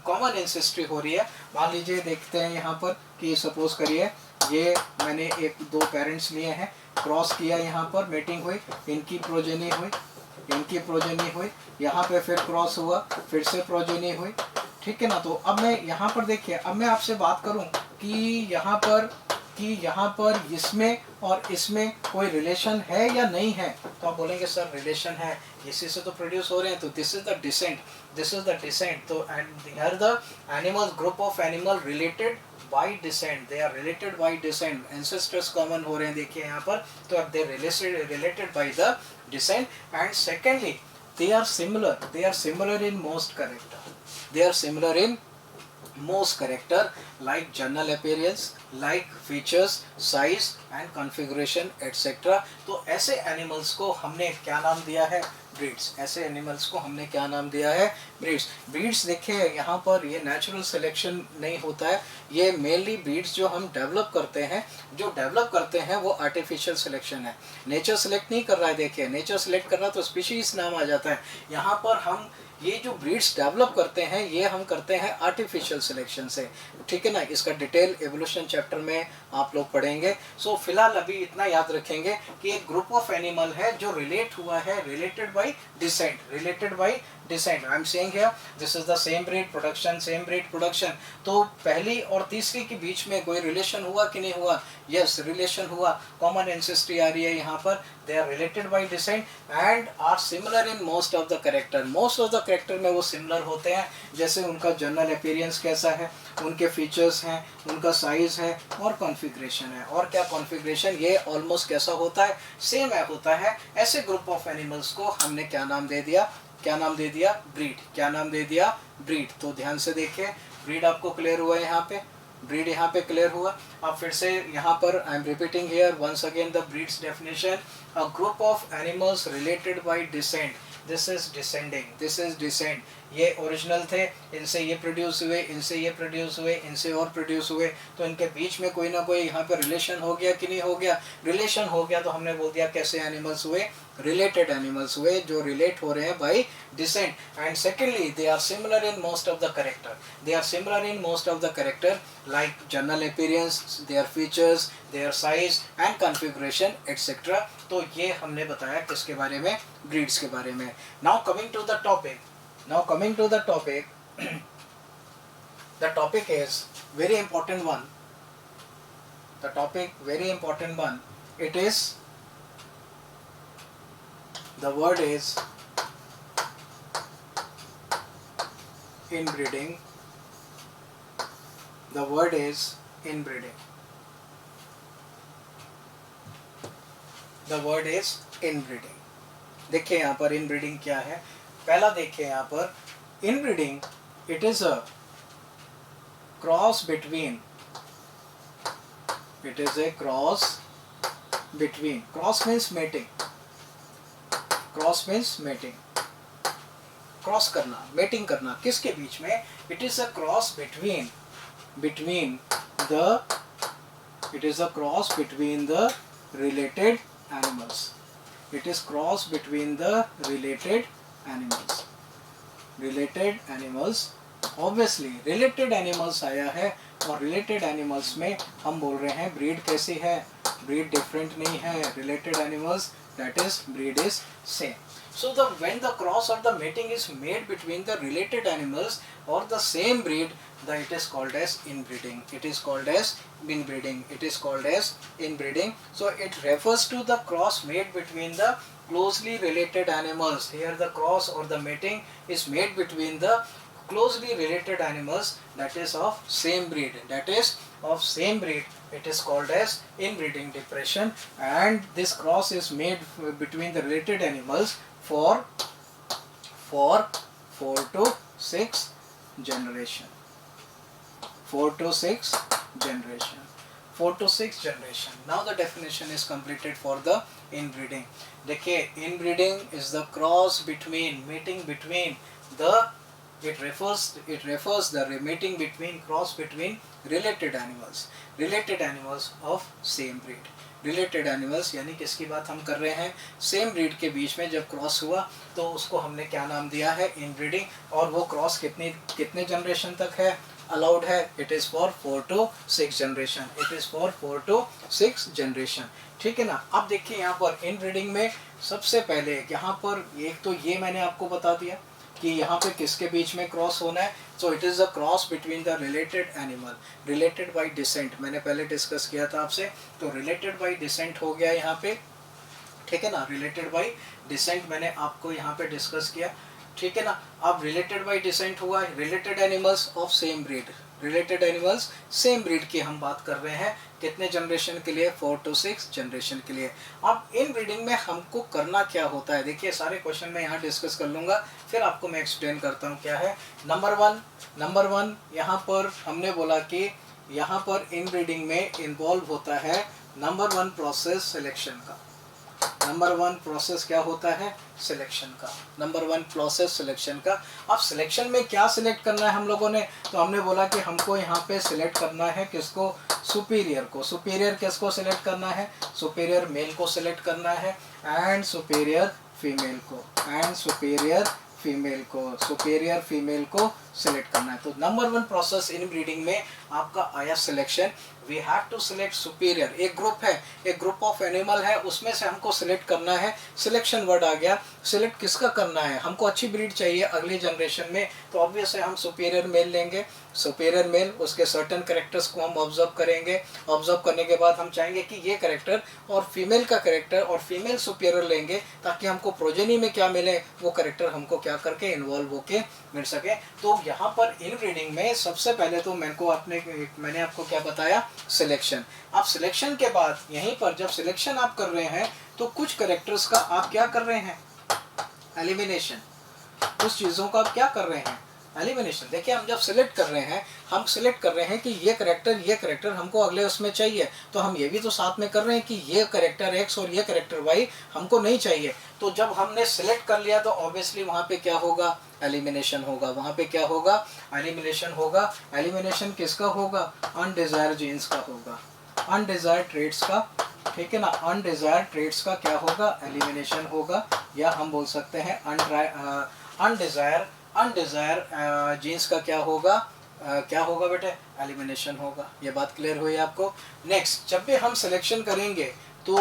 कॉमन एंसेस्ट्री हो रही है. मान लीजिए देखते हैं यहाँ पर कि सपोज करिए ये मैंने एक दो पेरेंट्स लिए हैं, क्रॉस किया, यहाँ पर मीटिंग हुई, इनकी प्रोजेनी हुई, इनकी प्रोजेनी हुई, यहाँ पे फिर क्रॉस हुआ, फिर से प्रोजेनी हुई. ठीक है ना. तो अब मैं यहाँ पर देखिए, अब मैं आपसे बात करूँ कि यहाँ पर इसमें और इसमें कोई रिलेशन है या नहीं है, तो आप बोलेंगे सर रिलेशन है, इसी से तो प्रोड्यूस हो रहे हैं, तो this is the descent, this is the descent. तो and here the animals, group of animal related by descent, they are related by descent. ancestors common हो रहे हैं देखिए यहाँ पर, तो अब they related by the descent. And secondly they are similar in most character, they are similar in most character like general appearance, like features, size and configuration etc. तो ऐसे animals को हमने क्या नाम दिया है? ब्रीड्स. ऐसे एनिमल्स को हमने क्या नाम दिया है? ब्रीड्स. ब्रीड्स देखिए यहाँ पर ये नेचुरल सिलेक्शन नहीं होता है, ये मेनली ब्रीड्स जो हम डेवलप करते हैं, जो डेवलप करते हैं वो आर्टिफिशियल सिलेक्शन है. नेचर सिलेक्ट नहीं कर रहा है. देखिए नेचर सिलेक्ट कर रहा तो स्पीशीज नाम आ जाता है. यहाँ पर हम ये जो ब्रीड्स डेवलप करते हैं ये हम करते हैं आर्टिफिशियल सिलेक्शन से. ठीक है ना. इसका डिटेल एवोल्यूशन चैप्टर में आप लोग पढ़ेंगे. सो फिलहाल अभी इतना याद रखेंगे कि एक ग्रुप ऑफ एनिमल है जो रिलेट हुआ है, related by decent, related by decent. I am saying here this is the same breed production, same breed production. तो पहली और तीसरी के बीच में कोई रिलेशन हुआ कि नहीं हुआ? यस, रिलेशन हुआ. कॉमन एंसेस्ट्री आ रही है यहाँ पर. They are related by descent and are similar in most of the character. Most of the character में वो सिमिलर होते हैं, जैसे उनका जनरल अपीयरेंस कैसा है, उनके फीचर्स हैं, उनका साइज है और कॉन्फ़िगरेशन है. और क्या कॉन्फ़िगरेशन, ये ऑलमोस्ट कैसा होता है? सेम होता है. ऐसे ग्रुप ऑफ एनिमल्स को हमने क्या नाम दे दिया? क्या नाम दे दिया? ब्रीड. क्या नाम दे दिया? ब्रीड. तो ध्यान से देखिए, ब्रीड आपको क्लियर हुआ है यहाँ पे, ब्रीड यहाँ पे क्लियर हुआ. अब फिर से यहाँ पर I am repeating here once again the breeds definition. A group of animals related by descent. This is descending, this is descent. ये ओरिजिनल थे, इनसे ये प्रोड्यूस हुए, इनसे ये प्रोड्यूस हुए, इनसे और प्रोड्यूस हुए, तो इनके बीच में कोई ना कोई यहाँ पे रिलेशन हो गया कि नहीं हो गया? रिलेशन हो गया. तो हमने बोल दिया कैसे एनिमल्स हुए? रिलेटेड एनिमल्स हुए, जो रिलेट हो रहे हैं by descent. And secondly they are similar in most of the character, they are similar in most of the character like general appearance, their features, their size and configuration etcetera. तो ये हमने बताया किसके बारे में? ब्रीड्स के बारे में. Now coming to the topic, now coming to the topic, the topic is very important one, the topic very important one. It is, the word is inbreeding. The word is inbreeding. The word is inbreeding. देखिए यहाँ पर inbreeding क्या है. पहला देखिए यहाँ पर inbreeding, it is a cross between, it is a cross between, cross means mating, cross means mating, cross करना, mating करना, किसके बीच में? It is a cross between the, it is a cross between the related animals. It is cross between the related animals. Related animals, obviously related animals आया है, और related animals में हम बोल रहे हैं breed कैसी है? breed different नहीं है. related animals, that is breed is same. So the when the cross or the mating is made between the related animals or the same breed, then it is called as inbreeding. It is called as inbreeding. It is called as inbreeding. So it refers to the cross made between the closely related animals. Here the cross or the mating is made between the closely related animals, that is of same breed, that is of same breed. It is called as inbreeding depression, and this cross is made between the related animals for 4 to 6 generation. 4 to 6 generation. 4 to 6 generation. Now the definition is completed for the inbreeding. देखिए, inbreeding is the cross between, mating between the It refers the mating between cross between related animals of same breed. Related animals यानी किसकी बात हम कर रहे हैं, same breed के बीच में जब क्रॉस हुआ तो उसको हमने क्या नाम दिया है, इनब्रीडिंग. और वो क्रॉस कितने जनरेशन तक है, अलाउड है. It is for 4 to 6 generation. It is for 4 to 6 generation. ठीक है ना. अब देखिए यहाँ पर इनब्रीडिंग में सबसे पहले यहाँ पर एक तो ये मैंने आपको बता दिया कि यहाँ पे किसके बीच में क्रॉस होना है. So it is a cross between the related animal, related by decent. मैंने पहले डिस्कस किया था आपसे. तो रिलेटेड बाय डिसेंट हो गया यहाँ पे. ठीक है ना. रिलेटेड बाय डिसेंट मैंने आपको यहाँ पे डिस्कस किया. ठीक है ना. अब रिलेटेड बाय डिसेंट हुआ, related animals of same breed. Related animals same breed की हम बात कर रहे हैं. कितने जनरेशन के लिए, 4 to 6 जनरेशन के लिए. अब इन ब्रीडिंग में हमको करना क्या होता है, देखिए सारे क्वेश्चन मैं यहाँ डिस्कस कर लूँगा, फिर आपको मैं एक्सप्लेन करता हूँ क्या है. नंबर वन यहाँ पर हमने बोला कि यहाँ पर इन ब्रीडिंग में इन्वॉल्व होता है नंबर 1 प्रोसेस सिलेक्शन का. नंबर 1 प्रोसेस क्या होता है, सिलेक्शन का. नंबर 1 प्रोसेस सिलेक्शन का. अब सिलेक्शन में क्या सिलेक्ट करना है हम लोगों ने, तो हमने बोला कि हमको यहाँ पे सिलेक्ट करना है किसको, सुपीरियर को. सुपीरियर किसको सिलेक्ट करना है, सुपीरियर मेल को सिलेक्ट करना है एंड सुपीरियर फीमेल को, एंड सुपीरियर फीमेल को सिलेक्ट करना है. तो नंबर 1 प्रोसेस इन ब्रीडिंग में आपका आया selection. We have to select superior. एक ग्रुप है, एक ग्रुप ऑफ एनिमल है, उसमें से हमको सिलेक्ट करना है. सिलेक्शन वर्ड आ गया. सिलेक्ट किसका करना है, हमको अच्छी ब्रीड चाहिए अगली जनरेशन में, तो ऑब्वियस है हम सुपीरियर मेल लेंगे. सुपीरियर मेल, उसके सर्टन कैरेक्टर्स को हम ऑब्जर्व करेंगे. ऑब्जर्व करने के बाद हम चाहेंगे कि ये कैरेक्टर और फीमेल का कैरेक्टर और फीमेल सुपीरियर लेंगे ताकि हमको प्रोजेनी में क्या मिले, वो कैरेक्टर हमको क्या करके इन्वॉल्व होके मिल सके. तो यहाँ पर इन ब्रीडिंग में सबसे पहले तो मैंने आपको क्या बताया, सिलेक्शन. आप सिलेक्शन के बाद यहीं पर जब सिलेक्शन आप कर रहे हैं तो कुछ कैरेक्टर्स का आप क्या कर रहे हैं, एलिमिनेशन. कुछ चीज़ों का आप क्या कर रहे हैं, एलिमिनेशन. देखिए हम जब सिलेक्ट कर रहे हैं, हम सिलेक्ट कर रहे हैं कि ये करेक्टर हमको अगले उसमें चाहिए, तो हम ये भी तो साथ में कर रहे हैं कि ये करेक्टर एक्स और ये करेक्टर वाई हमको नहीं चाहिए. तो जब हमने सिलेक्ट कर लिया तो ऑब्वियसली वहाँ पे क्या होगा, एलिमिनेशन होगा. वहाँ पे क्या होगा, एलिमिनेशन होगा. एलिमिनेशन किसका होगा, अनडिजायर्ड जीन्स का होगा, अनडिजायर्ड ट्रेट्स का. ठीक है ना. अनडिजायर्ड ट्रेट्स का क्या होगा, एलिमिनेशन होगा. या हम बोल सकते हैं अनडिजायर जीन्स का क्या होगा, क्या होगा बेटे, एलिमिनेशन होगा. ये बात क्लियर हुई आपको. नेक्स्ट, जब भी हम सिलेक्शन करेंगे तो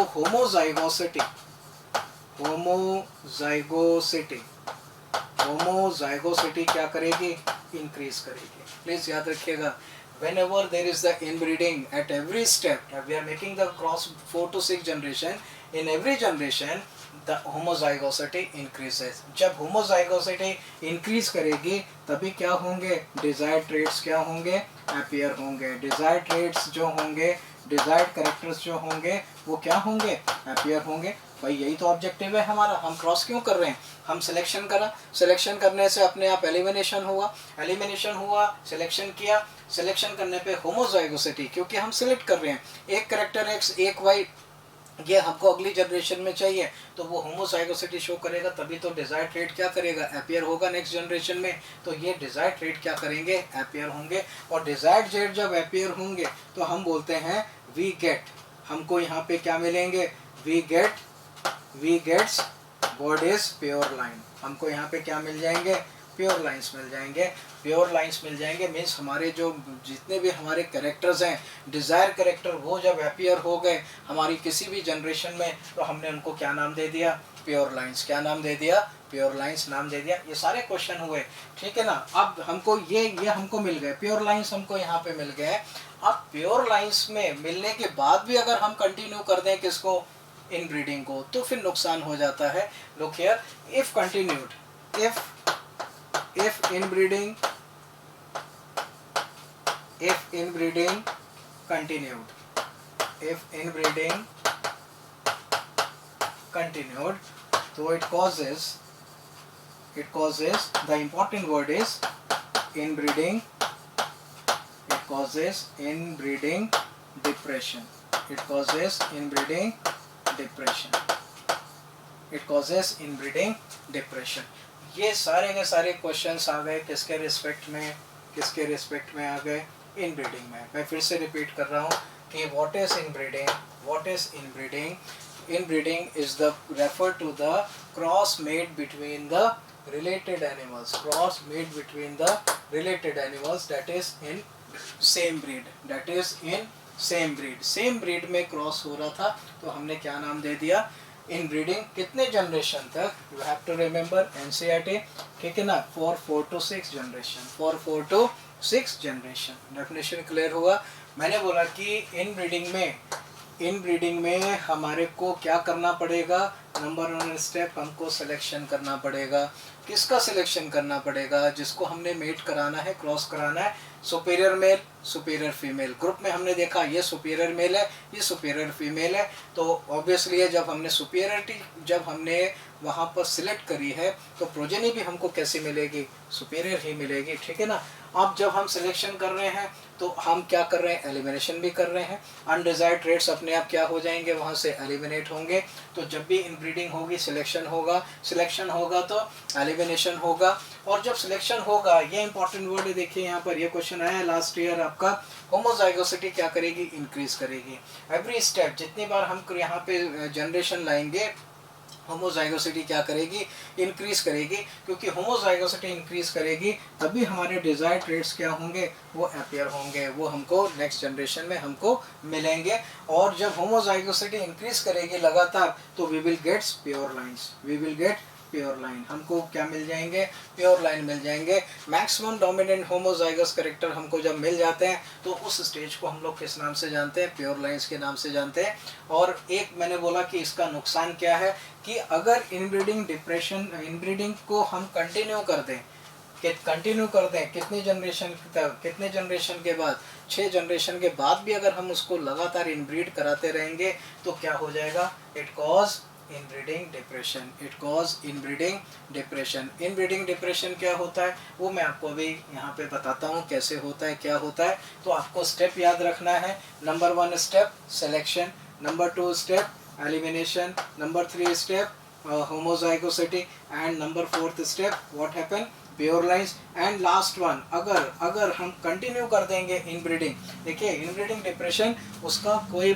होमोजाइगोसिटी क्या करेगी, इंक्रीज करेगी. प्लीज याद रखिएगा, whenever there is the inbreeding at every step, we are making the cross 4 to 6 generation, in every generation the homozygosity increases. जब homozygosity increase करेगी तभी क्या होंगे, desired traits क्या होंगे, appear होंगे. desired traits जो होंगे, desired characters जो होंगे वो क्या होंगे, appear होंगे. भाई यही तो ऑब्जेक्टिव है हमारा. हम क्रॉस क्यों कर रहे हैं, हम सिलेक्शन करा, सिलेक्शन करने से अपने आप एलिमिनेशन हुआ, सिलेक्शन किया, सिलेक्शन करने पे होमोजाइगोसिटी, क्योंकि हम सिलेक्ट कर रहे हैं एक करेक्टर एक्स एक वाई, ये हमको अगली जनरेशन में चाहिए, तो वो होमोजाइगोसिटी शो करेगा. तभी तो डिजायर्ड ट्रेट क्या करेगा, अपीयर होगा नेक्स्ट जनरेशन में. तो ये डिजायर्ड ट्रेट क्या करेंगे, अपीयर होंगे. और डिजायर्ड ट्रेट जब अपीयर होंगे तो हम बोलते हैं वी गेट, हमको यहाँ पे क्या मिलेंगे, we gets what is pure line. हमको यहाँ पे क्या मिल जाएंगे, प्योर लाइंस मिल जाएंगे. प्योर लाइंस मिल जाएंगे मीन्स हमारे जो जितने भी हमारे कैरेक्टर्स हैं, डिज़ायर कैरेक्टर, वो जब अपीयर हो गए हमारी किसी भी जनरेशन में, तो हमने उनको क्या नाम दे दिया, प्योर लाइंस. क्या नाम दे दिया, प्योर लाइंस नाम दे दिया. ये सारे क्वेश्चन हुए. ठीक है ना. अब हमको ये हमको मिल गए, प्योर लाइंस हमको यहाँ पे मिल गए. अब प्योर लाइंस में मिलने के बाद भी अगर हम कंटिन्यू कर दें किसको, इन ब्रीडिंग को, तो फिर नुकसान हो जाता है. Look here, if continued, if inbreeding continued, so it causes, the important word is inbreeding. It causes inbreeding depression. It causes inbreeding depression. ये सारे के सारे क्वेश्चंस आ गए किसके रिस्पेक्ट में आ गए, इनब्रीडिंग में। मैं फिर से रिपीट कर रहा हूँ कि what is inbreeding, inbreeding is the refer to the cross made between the related animals, that is in same breed में क्रॉस हो रहा था, तो हमने क्या नाम दे दिया, इनब्रीडिंग। कितने जनरेशन तक, you have to remember NCERT, ठीक है ना, for 4 to 6 generation. Definition clear हुआ। मैंने बोला कि इनब्रीडिंग में हमारे को क्या करना पड़ेगा, नंबर 1 स्टेप हमको सिलेक्शन करना पड़ेगा। किसका सिलेक्शन करना पड़ेगा, जिसको हमने मेट कराना है, क्रॉस कराना है, superior male superior female. Group में हमने देखा ये सुपीरियर मेल है, ये सुपीरियर फीमेल है, तो ऑब्वियसली जब हमने सुपीरियरिटी जब हमने वहाँ पर सिलेक्ट करी है तो प्रोजेनी भी हमको कैसी मिलेगी, सुपीरियर ही मिलेगी, ठीक है ना। अब जब हम सिलेक्शन कर रहे हैं तो हम क्या कर रहे हैं, एलिमिनेशन भी कर रहे हैं। अनडिजायर्ड ट्रेट्स अपने आप क्या हो जाएंगे, वहाँ से एलिमिनेट होंगे। तो जब भी इनब्रीडिंग होगी सिलेक्शन होगा तो एलिमिनेशन होगा। और जब सिलेक्शन होगा, ये इंपॉर्टेंट वर्ड है, देखिए यहाँ पर ये क्वेश्चन आया लास्ट ईयर आपका, होमोजाइगोसिटी क्या करेगी, इंक्रीज करेगी। एवरी स्टेप जितनी बार हम यहाँ पे जनरेशन लाएंगे, होमोजाइगोसिटी क्या करेगी, इंक्रीज करेगी। क्योंकि होमोजाइगोसिटी इंक्रीज करेगी तभी हमारे डिजायर्ड ट्रेट्स क्या होंगे, वो अपीयर होंगे, वो हमको नेक्स्ट जनरेशन में हमको मिलेंगे। और जब होमोजाइगोसिटी इंक्रीज करेगी लगातार तो we will get pure line, हमको क्या मिल जाएंगे, प्योर लाइन मिल जाएंगे। मैक्सिमम डोमिनेंट होमोजाइगस कैरेक्टर हमको जब मिल जाते हैं तो उस स्टेज को हम लोग किस नाम से जानते हैं, प्योर लाइन्स के नाम से जानते हैं। और एक मैंने बोला कि इसका नुकसान क्या है, कि अगर इनब्रीडिंग को हम कंटिन्यू कर दें कितने जनरेशन के बाद, 6 जनरेशन के बाद भी अगर हम उसको लगातार इनब्रीड कराते रहेंगे तो क्या हो जाएगा, it cause inbreeding depression. Inbreeding depression क्या होता है वो मैं आपको अभी यहाँ पे बताता हूँ कैसे होता है, क्या होता है। तो आपको स्टेप याद रखना है, number 1 step selection, number 2 step elimination, number 3 step homozygosity, and number 4th step what happen, pure lines. And last one, अगर हम कंटिन्यू कर देंगे इनब्रीडिंग, देखिए इनब्रीडिंग डिप्रेशन उसका कोई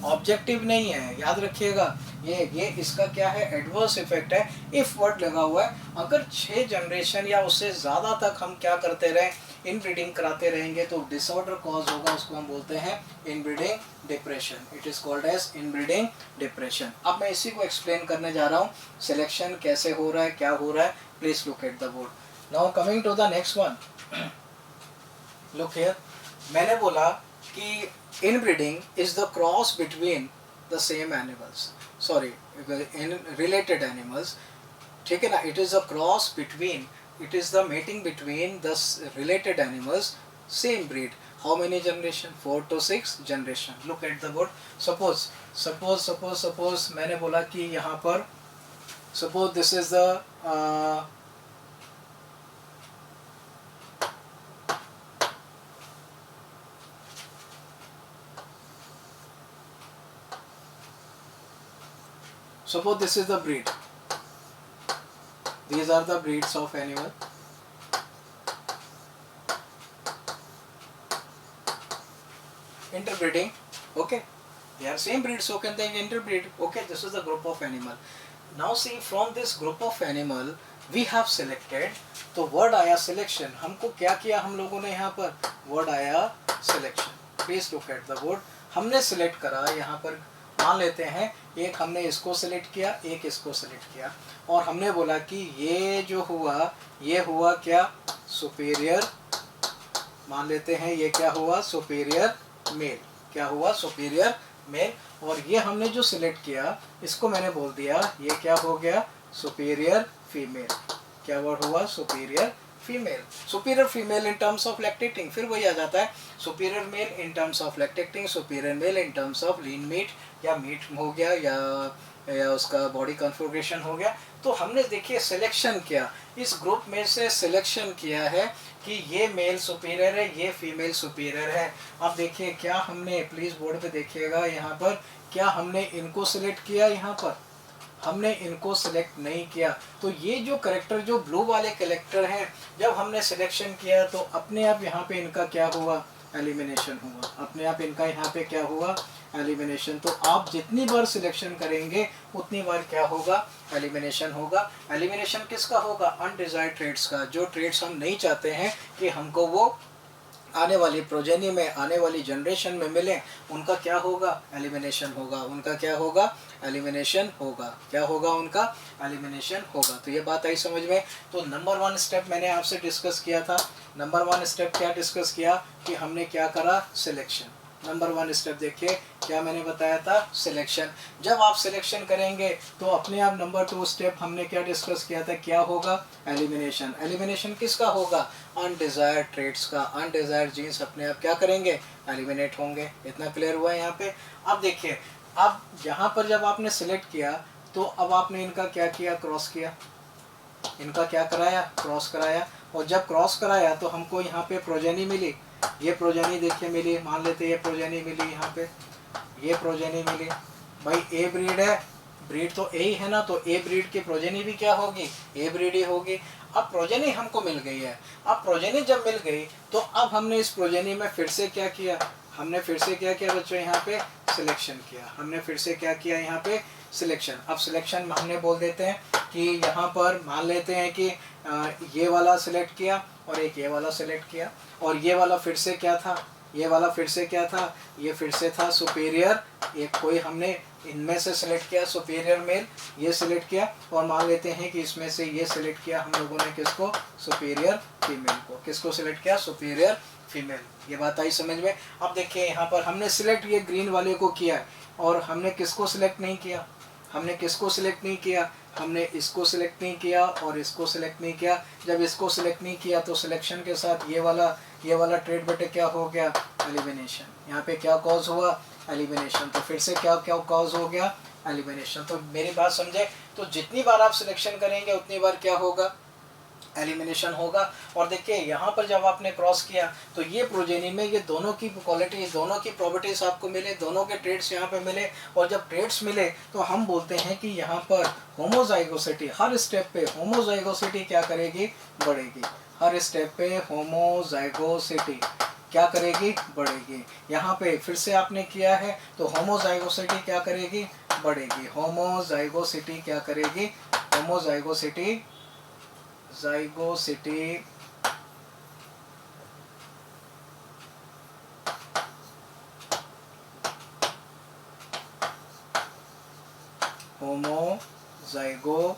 ऑब्जेक्टिव नहीं है, याद रखिएगा, ये इसका क्या है, एडवर्स इफेक्ट है। इफ वर्ड लगा हुआ है, अगर 6 जनरेशन या उससे ज़्यादा तक हम क्या करते रहें, इनब्रीडिंग कराते रहेंगे तो डिसऑर्डर कॉज होगा, उसको हम बोलते हैं inbreeding depression. It is called as inbreeding depression. अब मैं इसी को एक्सप्लेन करने जा रहा हूँ, सिलेक्शन कैसे हो रहा है, क्या हो रहा है। Please look at the board. Now coming to the next one, look here. मैंने बोला कि inbreeding is the cross between the same animals, sorry in related animals, ठीक है ना। It is a cross between, it is the mating between the related animals same breed. How many generation, 4 to 6 generation. Look at the board. suppose मैंने बोला कि यहाँ पर suppose this is the suppose this is the breed. These are the breeds of animal. Interbreeding, okay. They are same breed, so can they interbreed. Okay, this is the group of animal. Now see, from this group of animal we have selected. तो word आया selection. हमको क्या किया हम लोगों ने, यहाँ पर word आया selection. Please look at the board. हमने select करा, यहाँ पर मान लेते हैं एक हमने इसको सिलेक्ट किया, एक इसको सिलेक्ट किया, और हमने बोला कि ये जो हुआ, ये हुआ क्या, सुपीरियर, मान लेते हैं ये क्या हुआ, सुपीरियर मेल, क्या हुआ, सुपीरियर मेल। और ये हमने जो सिलेक्ट किया इसको मैंने बोल दिया ये क्या हो गया, सुपीरियर फीमेल। क्या वर्ड हुआ, superior female. Superior female in terms of lactating, फिर वही आ जाता है, superior male in terms of lactating, superior male in terms of lean meat, या मीट हो गया या उसका बॉडी कॉन्फ़िगरेशन हो गया। तो हमने देखिए सिलेक्शन किया, इस ग्रुप में से सिलेक्शन किया है कि ये मेल सुपीरियर है, ये फीमेल सुपीरियर है। अब देखिए क्या हमने, प्लीज़ बोर्ड पे देखिएगा, यहाँ पर क्या हमने इनको सिलेक्ट किया, यहाँ पर हमने इनको सिलेक्ट नहीं किया। तो ये जो करेक्टर जो ब्लू वाले करेक्टर हैं, जब हमने सिलेक्शन किया तो अपने आप यहाँ पे इनका क्या हुआ, एलिमिनेशन हुआ। अपने आप इनका यहाँ पे क्या हुआ, एलिमिनेशन। तो आप जितनी बार सिलेक्शन करेंगे उतनी बार क्या होगा, एलिमिनेशन होगा। एलिमिनेशन किसका होगा, अनडिजायर्ड ट्रेड्स का। जो ट्रेड्स हम नहीं चाहते हैं कि हमको वो आने वाली प्रोजेनी में, आने वाली जनरेशन में मिले, उनका क्या होगा, एलिमिनेशन होगा। उनका क्या होगा, एलिमिनेशन होगा। क्या होगा, उनका एलिमिनेशन होगा। तो ये बात आई समझ में। तो नंबर 1 स्टेप मैंने आपसे डिस्कस किया था। नंबर 1 स्टेप क्या डिस्कस किया कि हमने क्या करा, सिलेक्शन। नंबर 1 स्टेप देखिए क्या मैंने बताया था, सिलेक्शन। जब आप सिलेक्शन करेंगे तो अपने आप नंबर 2 स्टेप हमने क्या डिस्कस किया था, क्या होगा, एलिमिनेशन। एलिमिनेशन किसका होगा, अनडिजायर्ड ट्रेड्स का। अनडिजायर्ड जीन्स अपने आप क्या करेंगे, एलिमिनेट होंगे। इतना क्लियर हुआ है यहाँ पे। अब देखिए, अब यहाँ पर जब आपने सिलेक्ट किया तो अब आपने इनका क्या किया, क्रॉस किया। इनका क्या कराया, क्रॉस कराया। और जब क्रॉस कराया तो हमको यहाँ पे प्रोजेनी मिली। ये प्रोजेनी देखिए मिली, मान लेते ये प्रोजेनी मिली, यहाँ पे ये प्रोजेनी मिली। भाई ए ब्रीड है, ब्रीड तो ए ही है ना, तो ए ब्रीड की प्रोजेनी भी क्या होगी, ए ब्रीड ही होगी। अब प्रोजेनी हमको मिल गई है। अब प्रोजेनी जब मिल गई तो अब हमने इस प्रोजेनी में फिर से क्या किया, हमने फिर से क्या किया बच्चों, यहाँ पे सिलेक्शन किया। हमने फिर से क्या किया, यहाँ पे सिलेक्शन। अब सिलेक्शन में हमने बोल देते हैं कि यहाँ पर मान लेते हैं कि ये वाला सिलेक्ट किया और एक ये वाला सिलेक्ट किया, और ये वाला फिर से क्या था, ये वाला फिर से क्या था, ये फिर से था सुपीरियर। एक कोई हमने इनमें से सिलेक्ट किया सुपीरियर मेल, ये सिलेक्ट किया, और मान लेते हैं कि इसमें से ये सिलेक्ट किया हम लोगों ने, किसको, सुपीरियर फीमेल को। किसको सिलेक्ट किया, सुपीरियर फीमेल। ये बात आई समझ में। अब देखिए यहाँ पर हमने सिलेक्ट ये ग्रीन वाले को किया है, और हमने किसको सिलेक्ट नहीं किया, हमने किसको सिलेक्ट नहीं किया, हमने इसको सिलेक्ट नहीं किया और इसको सिलेक्ट नहीं किया। जब इसको सिलेक्ट नहीं किया तो सिलेक्शन के साथ ये वाला ट्रेड बेटे क्या हो गया, एलिमिनेशन। यहाँ पे क्या कॉज हुआ, एलिमिनेशन। तो फिर से क्या क्या कॉज हो गया, एलिमिनेशन। तो मेरी बात समझे, तो जितनी बार आप सिलेक्शन करेंगे उतनी बार क्या होगा, एलिमिनेशन होगा। और देखिए यहाँ पर जब आपने क्रॉस किया तो ये प्रोजेनी में ये दोनों की क्वालिटी, दोनों की प्रॉपर्टीज आपको मिले, दोनों के ट्रेड्स यहाँ पे मिले। और जब ट्रेड्स मिले तो हम बोलते हैं कि यहाँ पर होमोजाइगोसिटी, हर स्टेप पे होमोजाइगोसिटी क्या करेगी, बढ़ेगी। हर स्टेप पे होमोजाइगोसिटी क्या करेगी, बढ़ेगी। यहाँ पे फिर से आपने किया है तो होमोजाइगोसिटी क्या करेगी, बढ़ेगी। होमोजाइगोसिटी क्या करेगी, homozygosity, zygosity homozygosity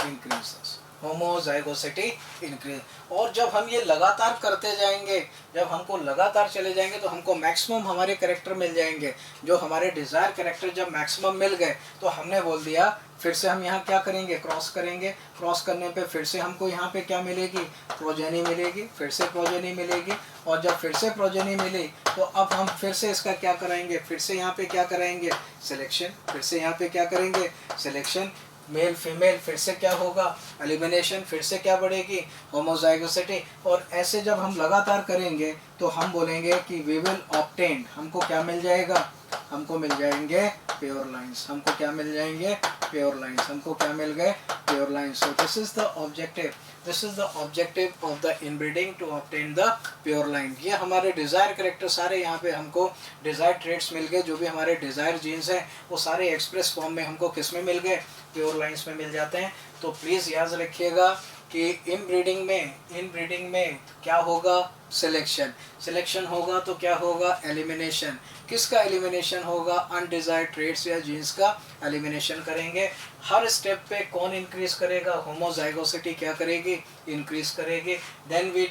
increases, homozygosity increase. और जब हम ये लगातार करते जाएंगे, जब हमको लगातार चले जाएंगे तो हमको मैक्सिमम हमारे कैरेक्टर मिल जाएंगे। जो हमारे डिज़ायर कैरेक्टर जब मैक्सिमम मिल गए तो हमने बोल दिया फिर से हम यहाँ क्या करेंगे, क्रॉस करेंगे। क्रॉस करने पे फिर से हमको यहाँ पे क्या मिलेगी, प्रोजेनी मिलेगी। फिर से प्रोजेनी मिलेगी, और जब फिर से प्रोजेनी मिली तो अब हम फिर से इसका क्या कराएंगे, फिर से यहाँ पे क्या कराएंगे, सिलेक्शन। फिर से यहाँ पे क्या करेंगे, सिलेक्शन। मेल फीमेल फिर से क्या होगा, एलिमिनेशन। फिर से क्या बढ़ेगी, होमोजाइगोसिटी। और ऐसे जब हम लगातार करेंगे तो हम बोलेंगे कि वी विल ऑब्टेन, हमको क्या मिल जाएगा, हमको मिल जाएंगे प्योर लाइंस। हमको क्या मिल जाएंगे, प्योर लाइंस। हमको क्या मिल गए, pure lines. So this is the objective, this is the objective of the inbreeding, to obtain the pure line. ये हमारे डिज़ायर कैरेक्टर सारे यहाँ पे हमको डिज़ायर ट्रेड्स मिल गए। जो भी हमारे डिज़ायर जीन्स हैं वो सारे एक्सप्रेस फॉर्म में हमको किस में मिल गए, प्योर लाइंस में मिल जाते हैं। तो प्लीज़ याद रखिएगा कि इनब्रीडिंग में क्या होगा, सिलेक्शन। सिलेक्शन होगा तो क्या होगा, एलिमिनेशन। किसका एलिमिनेशन होगा, अनडिजायर्ड ट्रेड्स या जीन्स का एलिमिनेशन करेंगे। हर स्टेप पे कौन इंक्रीज करेगा, होमोजाइगोसिटी क्या करेगी, इंक्रीज करेगी। देन वी,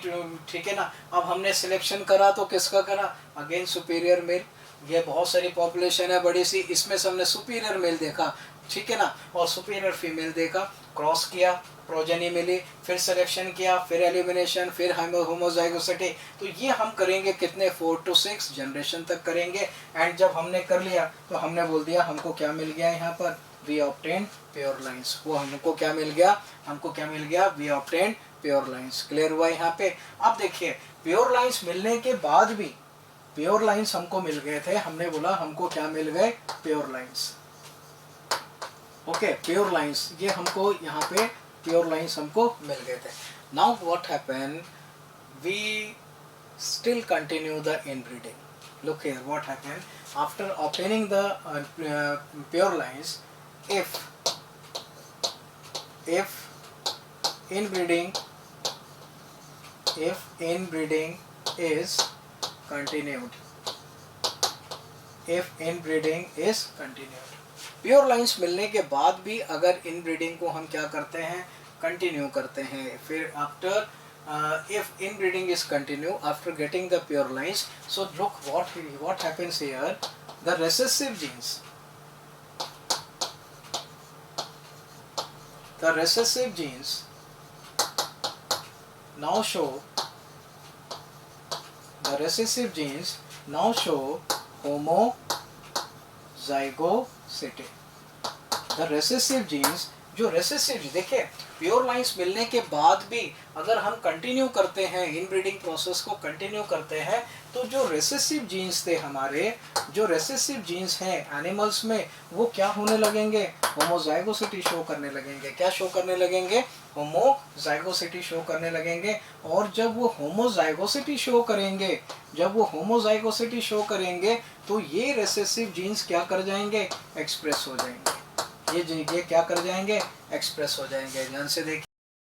ठीक है ना। अब हमने सिलेक्शन करा तो किसका करा, अगेन सुपीरियर मेल। ये बहुत सारी पॉपुलेशन है बड़ी सी, इसमें से हमने सुपीरियर मेल देखा, ठीक है ना, और सुपीरियर फीमेल देखा। क्रॉस किया, प्रोजेनी मिली, फिर सिलेक्शन किया, फिर एलिमिनेशन, फिर होमोजाइगोसिटी। तो ये हम करेंगे कितने, 4 to 6 जनरेशन तक करेंगे। एंड जब हमने कर लिया तो हमने बोल दिया हमको क्या मिल गया, यहाँ पर वी ऑब्टेन प्योर लाइंस। वो हमको क्या मिल गया, हमको क्या मिल गया, we obtain pure lines. Clear हुआ यहाँ पे। अब देखिए प्योर लाइंस मिलने के बाद भी, प्योर लाइंस हमको मिल गए थे, हमने बोला हमको क्या मिल गए, pure lines. Okay, pure lines, ये हमको यहाँ पे प्योर लाइंस हमको मिल गए थे. Now what happen, we still continue the inbreeding. Look here what happened after obtaining the pure lines. If inbreeding is continued, if inbreeding is continued, pure lines मिलने के बाद भी अगर इनब्रीडिंग को हम क्या करते हैं, कंटिन्यू करते हैं, फिर after if inbreeding is continue after getting the pure lines, so look what happens here. The recessive genes now show homozygosity. The recessive genes, जो रेसेसिव, देखिए प्योर लाइंस मिलने के बाद भी अगर हम कंटिन्यू करते हैं, इनब्रीडिंग प्रोसेस को कंटिन्यू करते हैं, तो जो रेसेसिव जीन्स थे हमारे, जो रेसेसिव जीन्स हैं एनिमल्स में, वो क्या होने लगेंगे, होमोजाइगोसिटी शो करने लगेंगे. क्या शो करने लगेंगे, होमोजाइगोसिटी शो करने लगेंगे. और जब वो होमोजाइगोसिटी शो करेंगे तो ये रेसेसिव जीन्स क्या कर जाएंगे, एक्सप्रेस हो जाएंगे. ये क्या कर जाएंगे, एक्सप्रेस हो जाएंगे. ध्यान से देखिए.